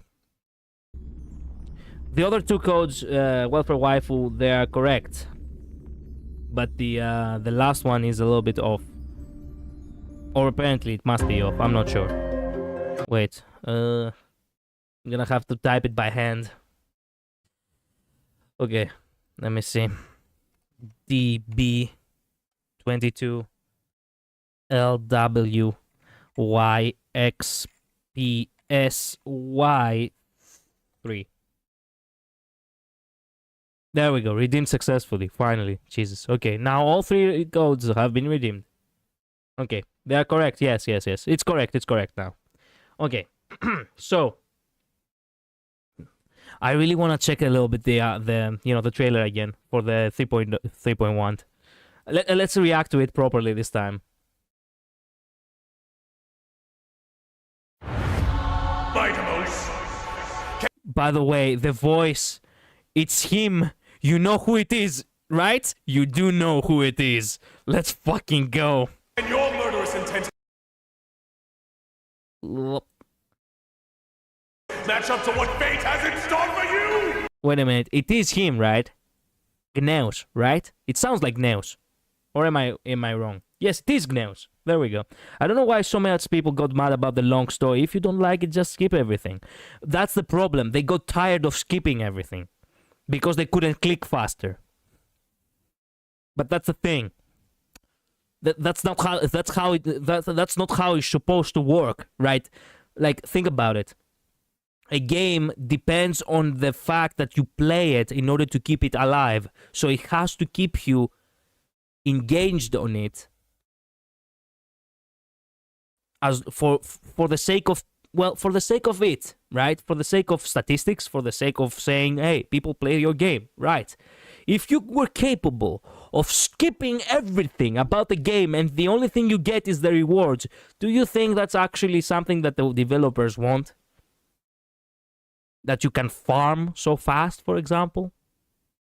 Speaker 1: The other two codes, Welfare Waifu, they are correct. But the last one is a little bit off. Or apparently it must be off, I'm not sure. Wait, I'm gonna have to type it by hand. Okay, let me see. DB22 LWYXPSY3. There we go, redeemed successfully, finally. Jesus, okay, now all three codes have been redeemed. Okay, they are correct, yes. It's correct now. Okay, so I really want to check a little bit the trailer again for the 3.1. Let's react to it properly this time. By the way, the voice, it's him. You know who it is, right? You do know who it is. Let's fucking go.
Speaker 6: And your murderous intent match up to what fate has in store for you!
Speaker 1: Wait a minute, it is him, right? Gneus, right? It sounds like Gneus. Or am I wrong? Yes, it is Gneus. There we go. I don't know why so many people got mad about the long story. If you don't like it, just skip everything. That's the problem. They got tired of skipping everything. Because they couldn't click faster. But that's the thing. That's not how it's supposed to work, right? Like, think about it. A game depends on the fact that you play it in order to keep it alive. So it has to keep you engaged on it as for the sake of it, right? For the sake of statistics, for the sake of saying, hey, people play your game, right? If you were capable of skipping everything about the game and the only thing you get is the rewards, do you think that's actually something that the developers want? That you can farm so fast, for example?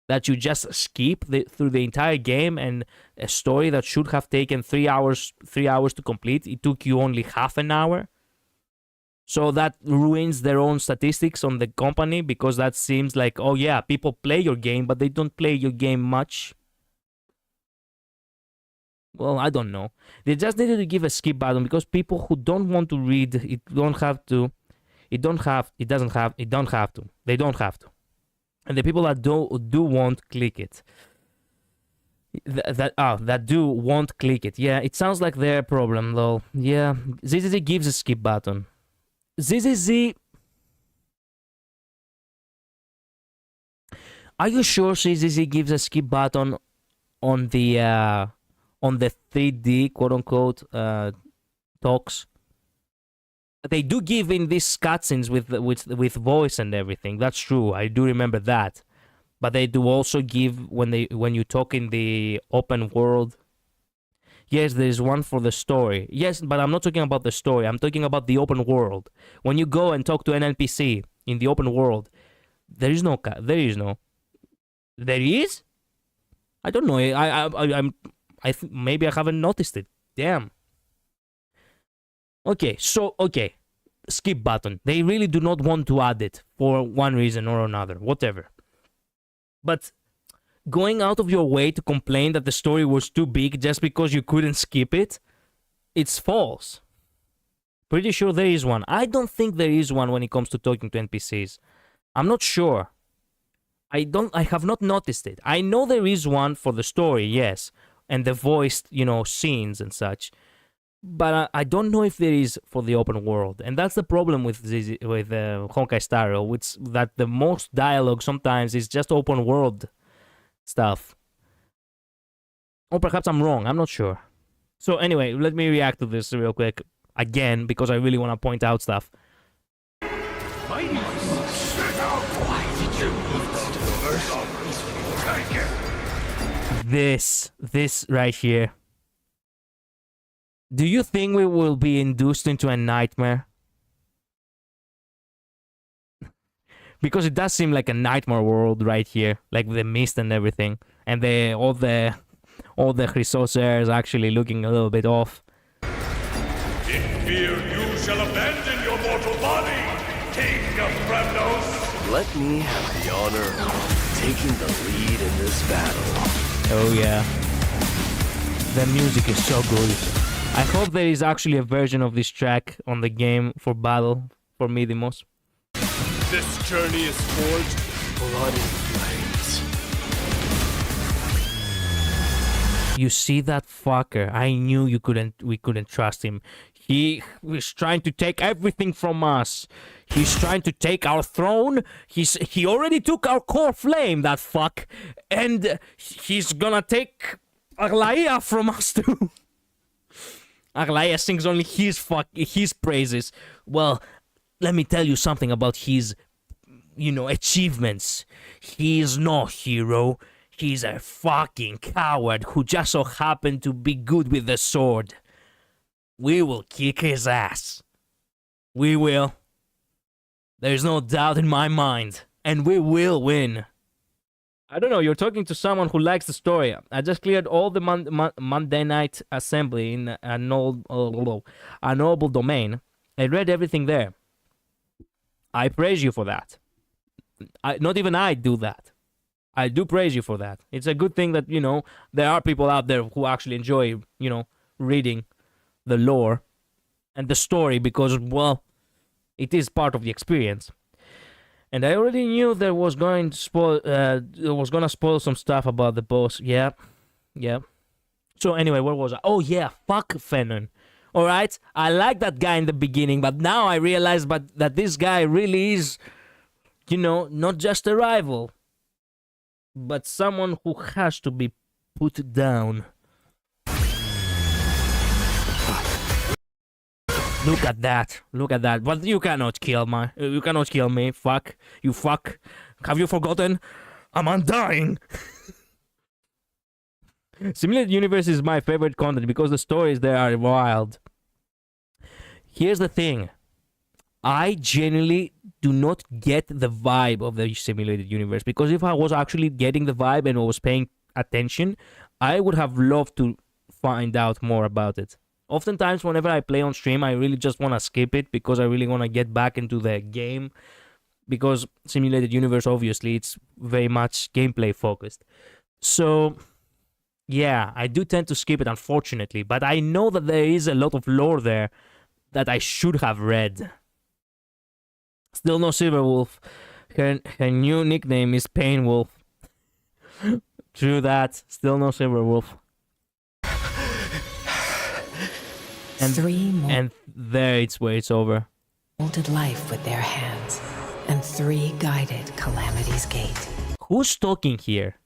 Speaker 1: That you just skip through the entire game and a story that should have taken 3 hours to complete, it took you only half an hour? So that ruins their own statistics on the company, because that seems like, oh yeah, people play your game, but they don't play your game much. Well, I don't know. They just needed to give a skip button, because people who don't want to read it don't have to. They don't have to. And the people that do won't click it. That do won't click it. Yeah, it sounds like their problem though. Yeah, ZZZ gives a skip button. ZZZ. Are you sure ZZZ gives a skip button on the 3D quote unquote talks? They do give in these cutscenes with voice and everything. That's true. I do remember that. But they do also give when you talk in the open world. Yes, there is one for the story. Yes, but I'm not talking about the story. I'm talking about the open world. When you go and talk to an NPC in the open world, there is no. There is? I don't know. Maybe I haven't noticed it. Damn. Okay, skip button. They really do not want to add it for one reason or another, whatever. But going out of your way to complain that the story was too big just because you couldn't skip it, it's false. Pretty sure there is one. I don't think there is one when it comes to talking to NPCs. I'm not sure. I have not noticed it. I know there is one for the story, yes, and the voiced, scenes and such. But I don't know if there is for the open world, and that's the problem with Honkai Star Rail, which that the most dialogue sometimes is just open world stuff. Or perhaps I'm wrong. I'm not sure. So anyway, let me react to this real quick again, because I really want to point out stuff. This right here. Do you think we will be induced into a nightmare? Because it does seem like a nightmare world right here, like the mist and everything, and all the Chrysosaurs actually looking a little bit off.
Speaker 6: In fear you shall abandon your mortal body, King of Bravnos.
Speaker 5: Let me have the honor of taking the lead in this battle.
Speaker 1: Oh yeah. The music is so good. I hope there is actually a version of this track on the game for battle for Midimos.
Speaker 6: This journey is forged
Speaker 5: blood and flames.
Speaker 1: You see that fucker? I knew we couldn't trust him. He was trying to take everything from us. He's trying to take our throne. He already took our core flame, that fuck. And he's gonna take Aglaea from us too. Aglaea sings only his praises. Well, let me tell you something about his, achievements. He's no hero. He's a fucking coward who just so happened to be good with the sword. We will kick his ass. We will. There's no doubt in my mind. And we will win. I don't know, you're talking to someone who likes the story. I just cleared all the Monday night assembly in a noble domain. I read everything there. I praise you for that. Not even I do that. I do praise you for that. It's a good thing that, there are people out there who actually enjoy, reading the lore and the story, because, well, it is part of the experience. And I already knew there was going to spoil some stuff about the boss. Yeah. So anyway, where was I? Oh yeah, fuck Fennon. All right, I like that guy in the beginning, but now I realize that this guy really is, not just a rival, but someone who has to be put down. Look at that. But you cannot kill me. Fuck. You fuck. Have you forgotten? I'm undying. Simulated Universe is my favorite content because the stories there are wild. Here's the thing. I genuinely do not get the vibe of the Simulated Universe, because if I was actually getting the vibe and was paying attention, I would have loved to find out more about it. Oftentimes, whenever I play on stream, I really just want to skip it because I really want to get back into the game. Because Simulated Universe, obviously, it's very much gameplay focused. So, yeah, I do tend to skip it, unfortunately. But I know that there is a lot of lore there that I should have read. Still no Silverwolf. Her new nickname is Pain Wolf. True that. Still no Silverwolf. And,
Speaker 7: Three more
Speaker 1: and there it's where it's over.
Speaker 7: molded life with their hands, and 3 guided Calamity's Gate.
Speaker 1: Who's talking here?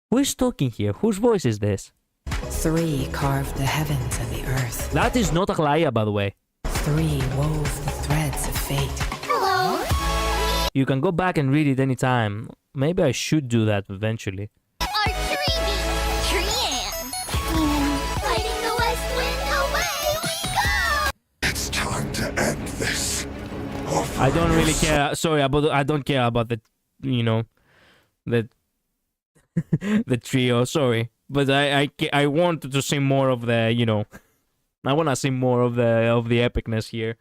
Speaker 1: Who is talking here? Whose voice is this?
Speaker 7: 3 carved the heavens and the earth.
Speaker 1: That is not Aglaea, by the way.
Speaker 7: 3 wove the threads of fate.
Speaker 3: Hello?
Speaker 1: You can go back and read it anytime. Maybe I should do that eventually.
Speaker 3: Our Treebee, Trian. Fighting the west wind, away we go!
Speaker 6: It's time to end this.
Speaker 1: I don't really care. Sorry, I don't care about the, you know, the the trio. Sorry, but I want to see more of the, you know, I want to see more of the epicness here.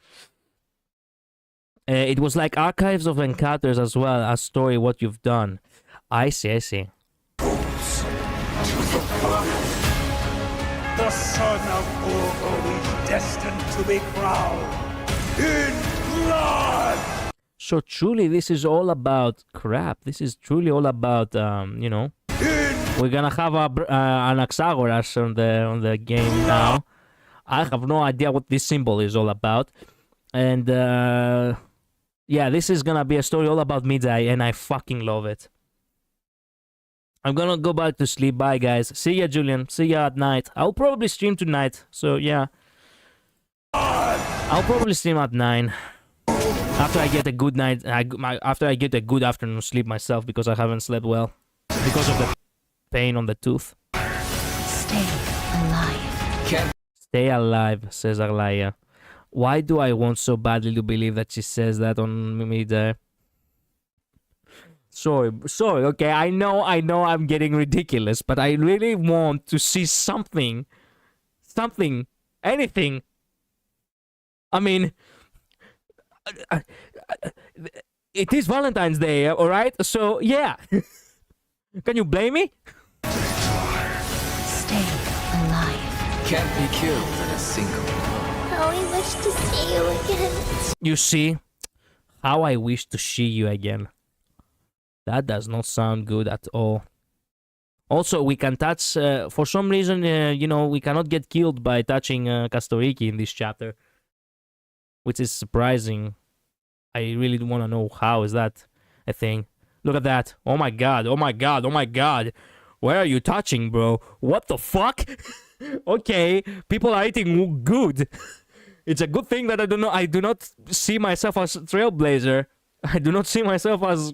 Speaker 1: It was like Archives of Encounters as well as story what you've done. I see.
Speaker 8: The son of Urgo is destined to be crowned in blood!
Speaker 1: So truly, this is all about crap. This is truly all about, you know, we're gonna have an Axagoras on the game now. I have no idea what this symbol is all about, and yeah, this is gonna be a story all about Mydei, and I fucking love it. I'm gonna go back to sleep. Bye, guys. See ya, Julian. See ya at night. I'll probably stream tonight, so yeah. I'll probably stream at 9. After I get a good night, after I get a good afternoon sleep myself, because I haven't slept well. Because of the pain on the tooth.
Speaker 4: Stay alive.
Speaker 1: Stay alive, says Aglaea. Why do I want so badly to believe that she says that on Mydei? Sorry, okay, I know I'm getting ridiculous, but I really want to see something, anything. I mean, it is Valentine's Day, alright? So, yeah. Can you blame me?
Speaker 4: Stay alive.
Speaker 12: Can't be killed in a single blow.
Speaker 3: How I wish to see you again.
Speaker 1: You see? How I wish to see you again. That does not sound good at all. Also, we can touch, for some reason, you know, we cannot get killed by touching Castoriki in this chapter. Which is surprising. I really want to know how is that a thing. Look at that. Oh my god, oh my god, oh my god. Where are you touching, bro? What the fuck? Okay, people are eating good. It's a good thing that I do not see myself as Trailblazer. I do not see myself as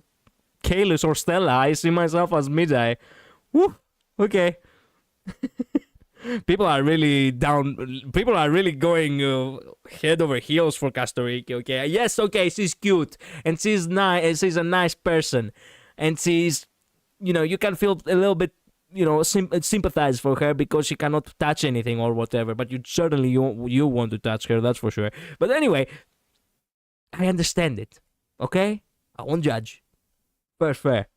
Speaker 1: Kaelus or Stella. I see myself as Mydei. Woo, okay. People are really down. People are really going head over heels for Castoriki. Okay, yes, okay, she's cute and she's nice. She's a nice person, and she's, you know, you can feel a little bit, you know, sympathize for her because she cannot touch anything or whatever. But you certainly you want to touch her, that's for sure. But anyway, I understand it. Okay, I won't judge. Fair.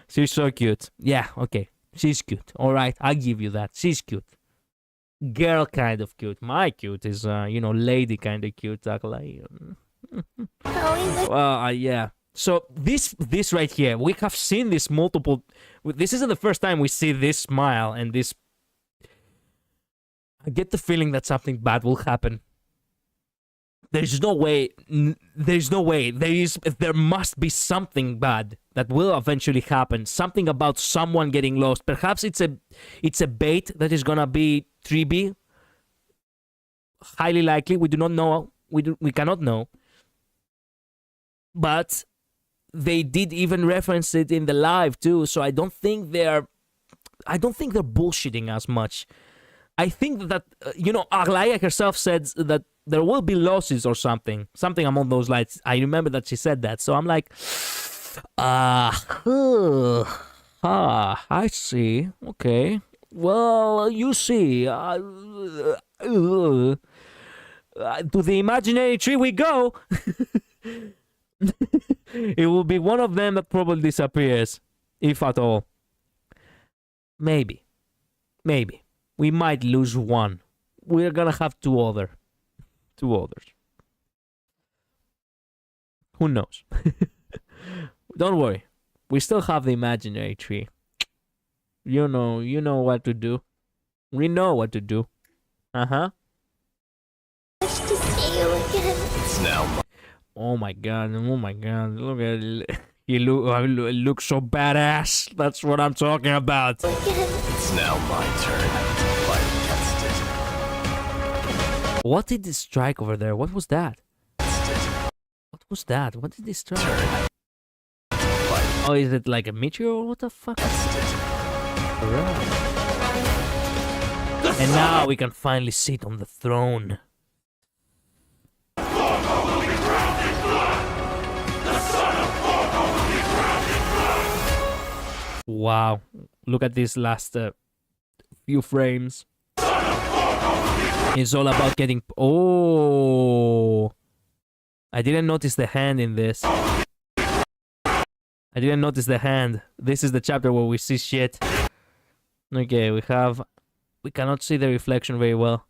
Speaker 1: She's so cute. Yeah, okay. She's cute. Alright, I'll give you that. She's cute. Girl kind of cute. My cute is, you know, lady kind of cute. Well, yeah. So, this right here, we have seen this multiple... This isn't the first time we see this smile and this... I get the feeling that something bad will happen. There's no way. There must be something bad that will eventually happen. Something about someone getting lost. Perhaps it's a bait that is gonna be 3B. Highly likely. We do not know. We cannot know. But they did even reference it in the live too. So I don't think they're bullshitting as much. I think that you know, Aglaea herself said that there will be losses or something among those lines. I remember that she said that, so I'm like, I see. Okay, Well, you see, to the imaginary tree we go. It will be one of them that probably disappears, if at all. Maybe. We might lose one. We're gonna have two others. Who knows? Don't worry. We still have the imaginary tree. You know what to do. We know what to do. Uh-huh.
Speaker 3: Nice to see you again.
Speaker 5: It's now
Speaker 1: Oh my god. Look at it. You look so badass. That's what I'm talking about.
Speaker 5: It's now my turn to fight against it.
Speaker 1: What did this strike over there? What was that? What did this strike? Oh, is it like a meteor? What the fuck? Right. And now we can finally sit on the throne. Wow. Look at this last few frames. It's all about getting... Oh! I didn't notice the hand in this. This is the chapter where we see shit. Okay, we cannot see the reflection very well.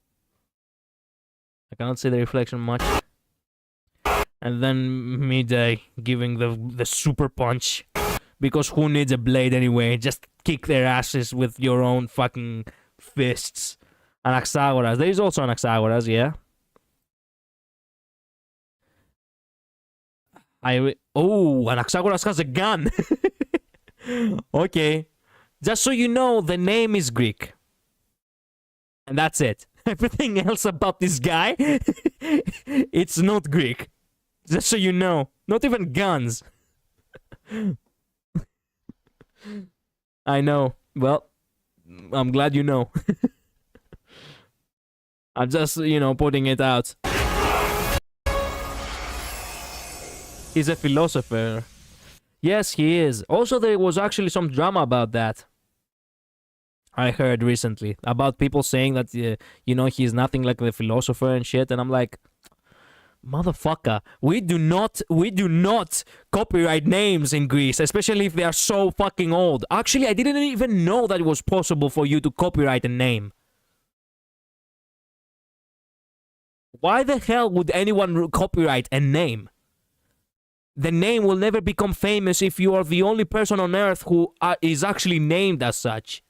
Speaker 1: I cannot see the reflection much. And then Mydei giving the super punch. Because who needs a blade anyway? Just kick their asses with your own fucking fists. Anaxagoras. There is also Anaxagoras, yeah? Anaxagoras has a gun. Okay. Just so you know, the name is Greek. And that's it. Everything else about this guy, it's not Greek. Just so you know. Not even guns. I know. Well, I'm glad you know. I'm just, putting it out. He's a philosopher. Yes, he is. Also, there was actually some drama about that. I heard recently about people saying that, he's nothing like the philosopher and shit. And I'm like, motherfucker, we do not copyright names in Greece, especially if they are so fucking old. Actually, I didn't even know that it was possible for you to copyright a name. Why the hell would anyone copyright a name? The name will never become famous if you are the only person on earth who is actually named as such.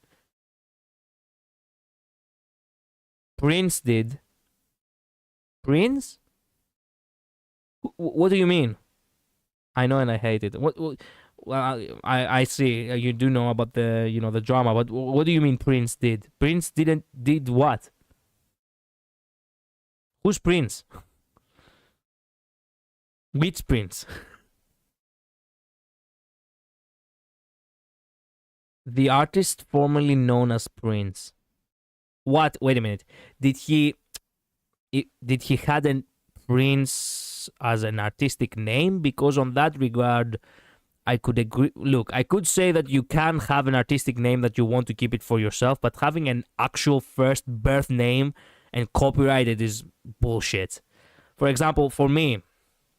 Speaker 1: Prince did. Prince? What do you mean? I know and I hate it. Well, I see. You do know about the the drama, but what do you mean Prince did? Prince did what? Who's Prince? Which Prince? The artist formerly known as Prince. What? Wait a minute. Did he had a Prince as an artistic name? Because on that regard, I could agree. Look, I could say that you can have an artistic name that you want to keep it for yourself, but having an actual first birth name and copyrighted is bullshit. For example, for me,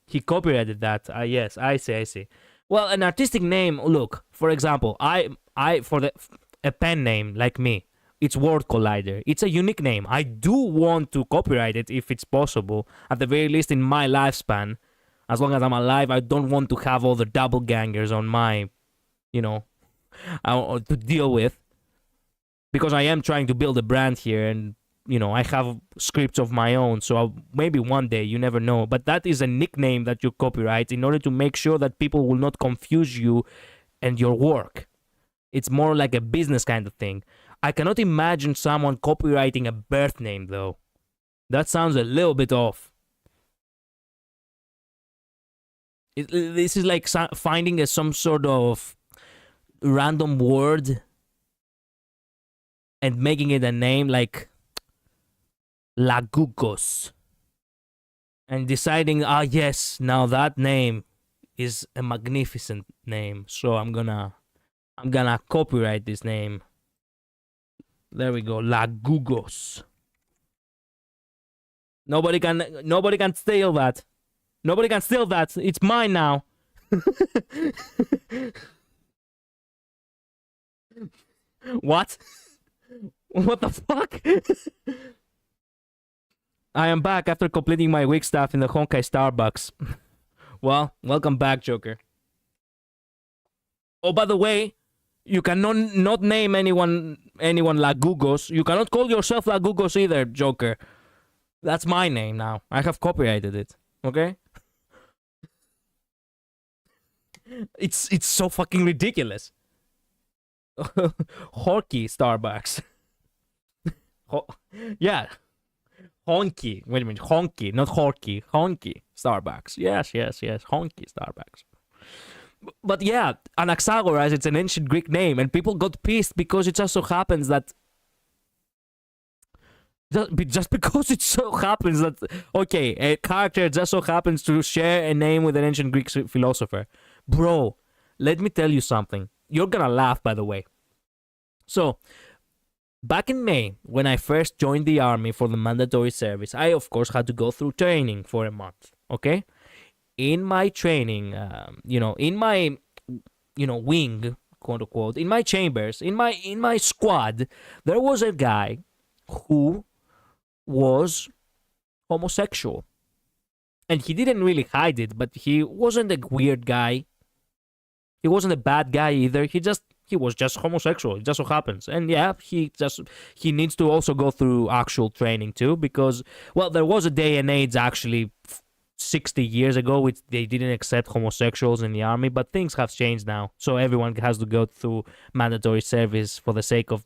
Speaker 1: he copyrighted that. Yes, I see. Well, an artistic name. Look, for example, a pen name like me. It's Word Collider. It's a unique name. I do want to copyright it if it's possible. At the very least in my lifespan. As long as I'm alive, I don't want to have all the double gangers on my, to deal with. Because I am trying to build a brand here and, I have scripts of my own. So maybe one day, you never know. But that is a nickname that you copyright in order to make sure that people will not confuse you and your work. It's more like a business kind of thing. I cannot imagine someone copyrighting a birth name, though. That sounds a little bit off. This is like finding some sort of random word and making it a name like Lagukos. And deciding, yes, now that name is a magnificent name. So I'm gonna copyright this name. There we go. Lagugos. Nobody can steal that. Nobody can steal that. It's mine now. What? What the fuck? I am back after completing my week staff in the Honkai Starbucks. Well, welcome back, Joker. Oh, by the way, you cannot not name anyone Lagugos. You cannot call yourself Lagugos either, Joker. That's my name now. I have copyrighted it. Okay? It's so fucking ridiculous. Honky Starbucks. Yeah. Honky. Wait a minute. Honky, not Horky. Honky Starbucks. Yes. Honky Starbucks. But yeah, Anaxagoras, it's an ancient Greek name, and people got pissed because it just so happens that... Just because it so happens that... Okay, a character just so happens to share a name with an ancient Greek philosopher. Bro, let me tell you something. You're gonna laugh, by the way. So, back in May, when I first joined the army for the mandatory service, I, of course, had to go through training for a month, okay? In my training, in my, wing, quote unquote, in my chambers, in my squad, there was a guy who was homosexual. And he didn't really hide it, but he wasn't a weird guy. He wasn't a bad guy either. He was just homosexual. It just so happens. And yeah, he needs to also go through actual training too, because, well, there was a day and age actually 60 years ago which they didn't accept homosexuals in the army, but things have changed now. So everyone has to go through mandatory service for the sake of,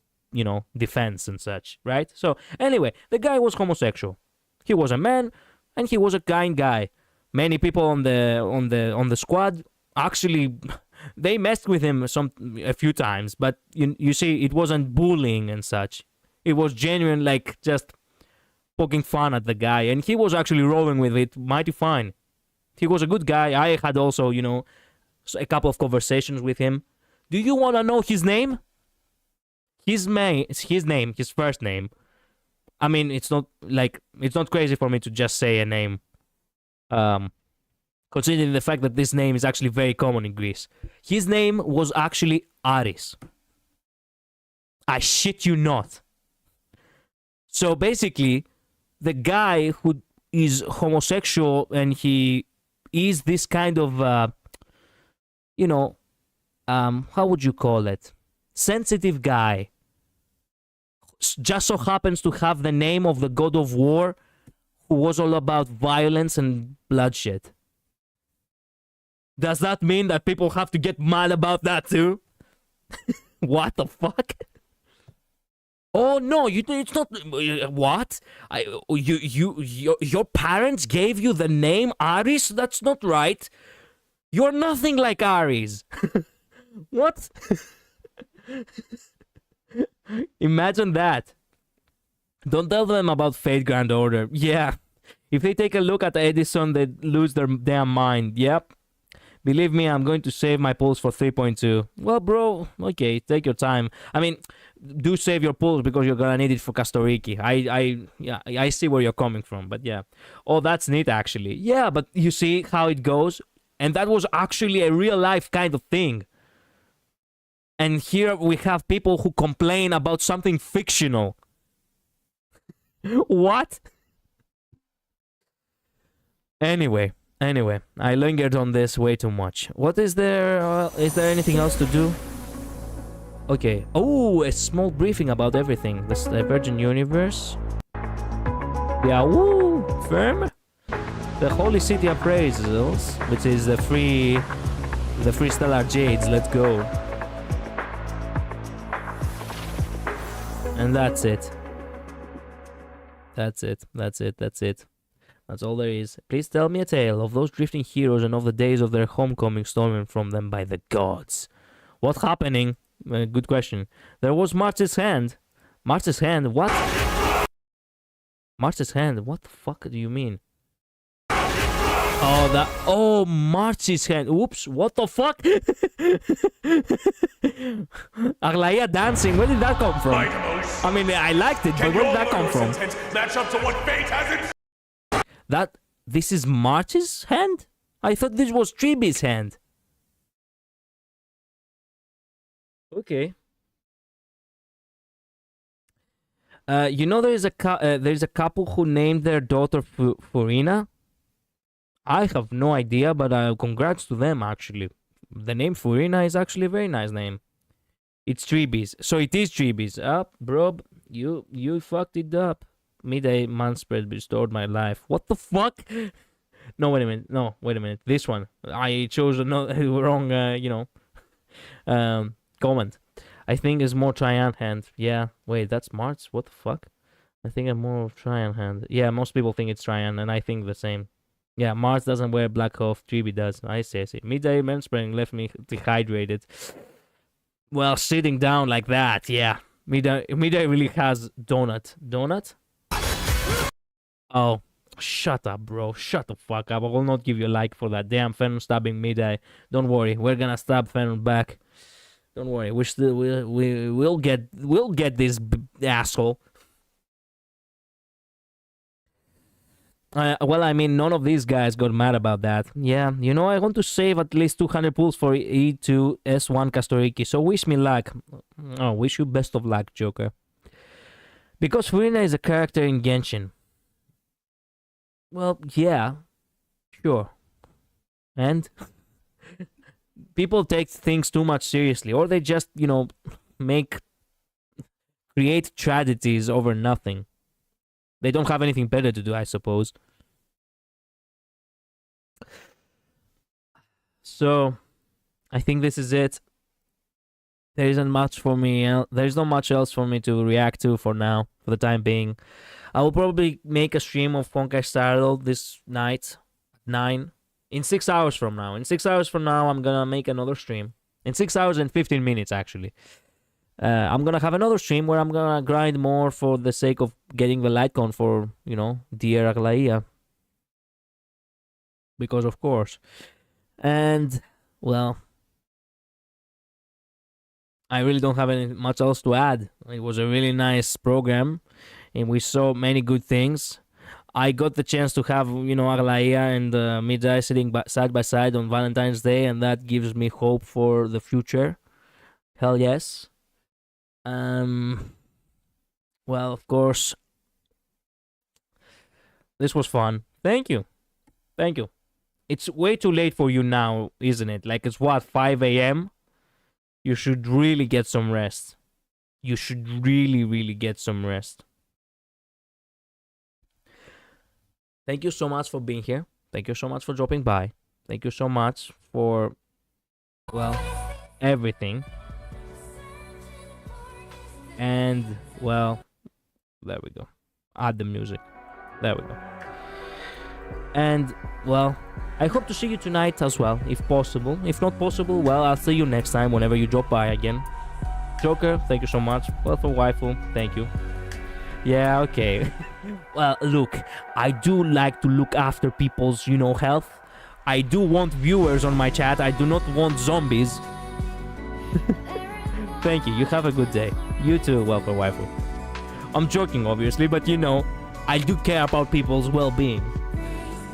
Speaker 1: defense and such, right? So anyway, the guy was homosexual. He was a man and he was a kind guy. Many people on the squad actually they messed with him a few times, but you see, it wasn't bullying and such. It was genuine, like, just poking fun at the guy, and he was actually rolling with it mighty fine. He was a good guy. I had also, a couple of conversations with him. Do you want to know his name? His first name. I mean, it's not crazy for me to just say a name. Considering the fact that this name is actually very common in Greece. His name was actually Aris. I shit you not. So basically, the guy who is homosexual and he is this kind of, how would you call it? Sensitive guy. Just so happens to have the name of the god of war who was all about violence and bloodshed. Does that mean that people have to get mad about that too? What the fuck? Oh no, it's not. What? Your parents gave you the name Aris? That's not right. You're nothing like Aris. What? Imagine that. Don't tell them about Fate Grand Order. Yeah. If they take a look at Edison, they lose their damn mind. Yep. Believe me, I'm going to save my pulse for 3.2. Well, bro, okay, take your time. I mean, do save your pulse because you're gonna need it for Castoriki. I see where you're coming from, but yeah. Oh, that's neat, actually. Yeah, but you see how it goes? And that was actually a real-life kind of thing. And here we have people who complain about something fictional. What? Anyway, I lingered on this way too much. What is there? Is there anything else to do? Okay. Oh, a small briefing about everything. This Divergent Universe. Yeah, woo! Firm. The Holy City Appraisals, which is the free Stellar Jades. Let's go. And that's it. That's it. That's all there is. Please tell me a tale of those drifting heroes and of the days of their homecoming stolen from them by the gods. What's happening? Good question. There was March's hand. March's hand? What? March's hand? What the fuck do you mean? Oh, March's hand. Oops, what the fuck? Aglaea dancing, where did that come from? I mean, I liked it, but where did that come from?
Speaker 6: Match up to what fate has in
Speaker 1: This is March's hand? I thought this was Triby's hand. Okay. You know, there's a couple who named their daughter Furina. I have no idea, but congrats to them, actually. The name Furina is actually a very nice name. It's Triby's. So it is Triby's. Up, bro. You fucked it up. Mydei manspread restored my life. What the fuck? No, wait a minute. No, wait a minute. This one. I chose a wrong, comment. I think it's more Trian hand. Yeah. Wait, that's March? What the fuck? I think I'm more of Trian hand. Yeah, most people think it's Trian, and I think the same. Yeah, Mars doesn't wear black off. Triby does. I see. Mydei manspreading left me dehydrated. Well, sitting down like that, yeah. Mydei really has donut. Donut? Oh, shut up, bro. Shut the fuck up. I will not give you a like for that. Damn, Fenon stabbing Mydei. Don't worry, we're gonna stab Fenon back. Don't worry, we'll get this asshole. Well, I mean, none of these guys got mad about that. Yeah, you know, I want to save at least 200 pulls for E2 S1 Castoriki, so wish me luck. Oh, wish you best of luck, Joker. Because Furina is a character in Genshin. Well, yeah, sure. And people take things too much seriously, or they just, you know, create tragedies over nothing. They don't have anything better to do, I suppose. So, I think this is it. There isn't much for me. There's not much else for me to react to for now, for the time being. I will probably make a stream of Honkai Star Rail this night at 9. In 6 hours from now. In 6 hours from now, I'm gonna make another stream. In 6 hours and 15 minutes, actually. I'm gonna have another stream where I'm gonna grind more for the sake of getting the Lightcon for, you know, dear Aglaea. Because of course. And, well, I really don't have much else to add. It was a really nice program, and we saw many good things. I got the chance to have, you know, Aglaea and Mydei sitting side by side on Valentine's Day, and that gives me hope for the future. Hell yes. Well, of course, this was fun. Thank you. It's way too late for you now, isn't it? Like, it's what, 5 a.m.? You should really get some rest. You should really get some rest. Thank you so much for being here. Thank you so much for dropping by. Thank you so much for, well, everything. And, well, there we go. Add the music. There we go. And, well, I hope to see you tonight as well, if possible. If not possible, well, I'll see you next time whenever you drop by again. Joker, thank you so much. Well, for waifu, thank you. Yeah, okay. Well, look, I do like to look after people's, you know, health. I do want viewers on my chat. I do not want zombies. Thank you. You have a good day. You too, well, for waifu. I'm joking, obviously, but you know, I do care about people's well-being.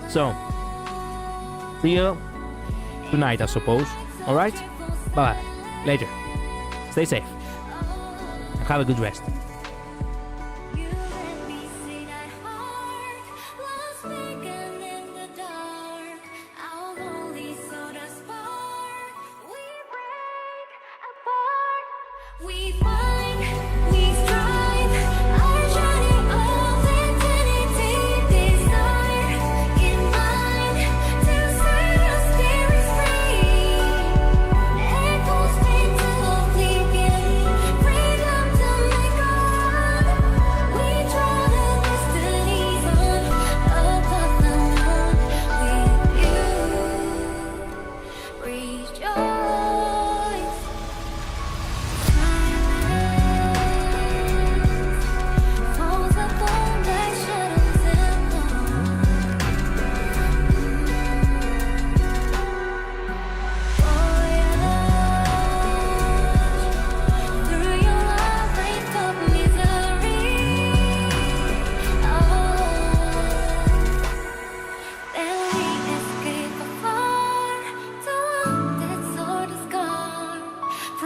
Speaker 1: So, see you tonight, I suppose. Alright? Bye-bye. Later. Stay safe. Have a good rest.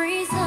Speaker 13: freeze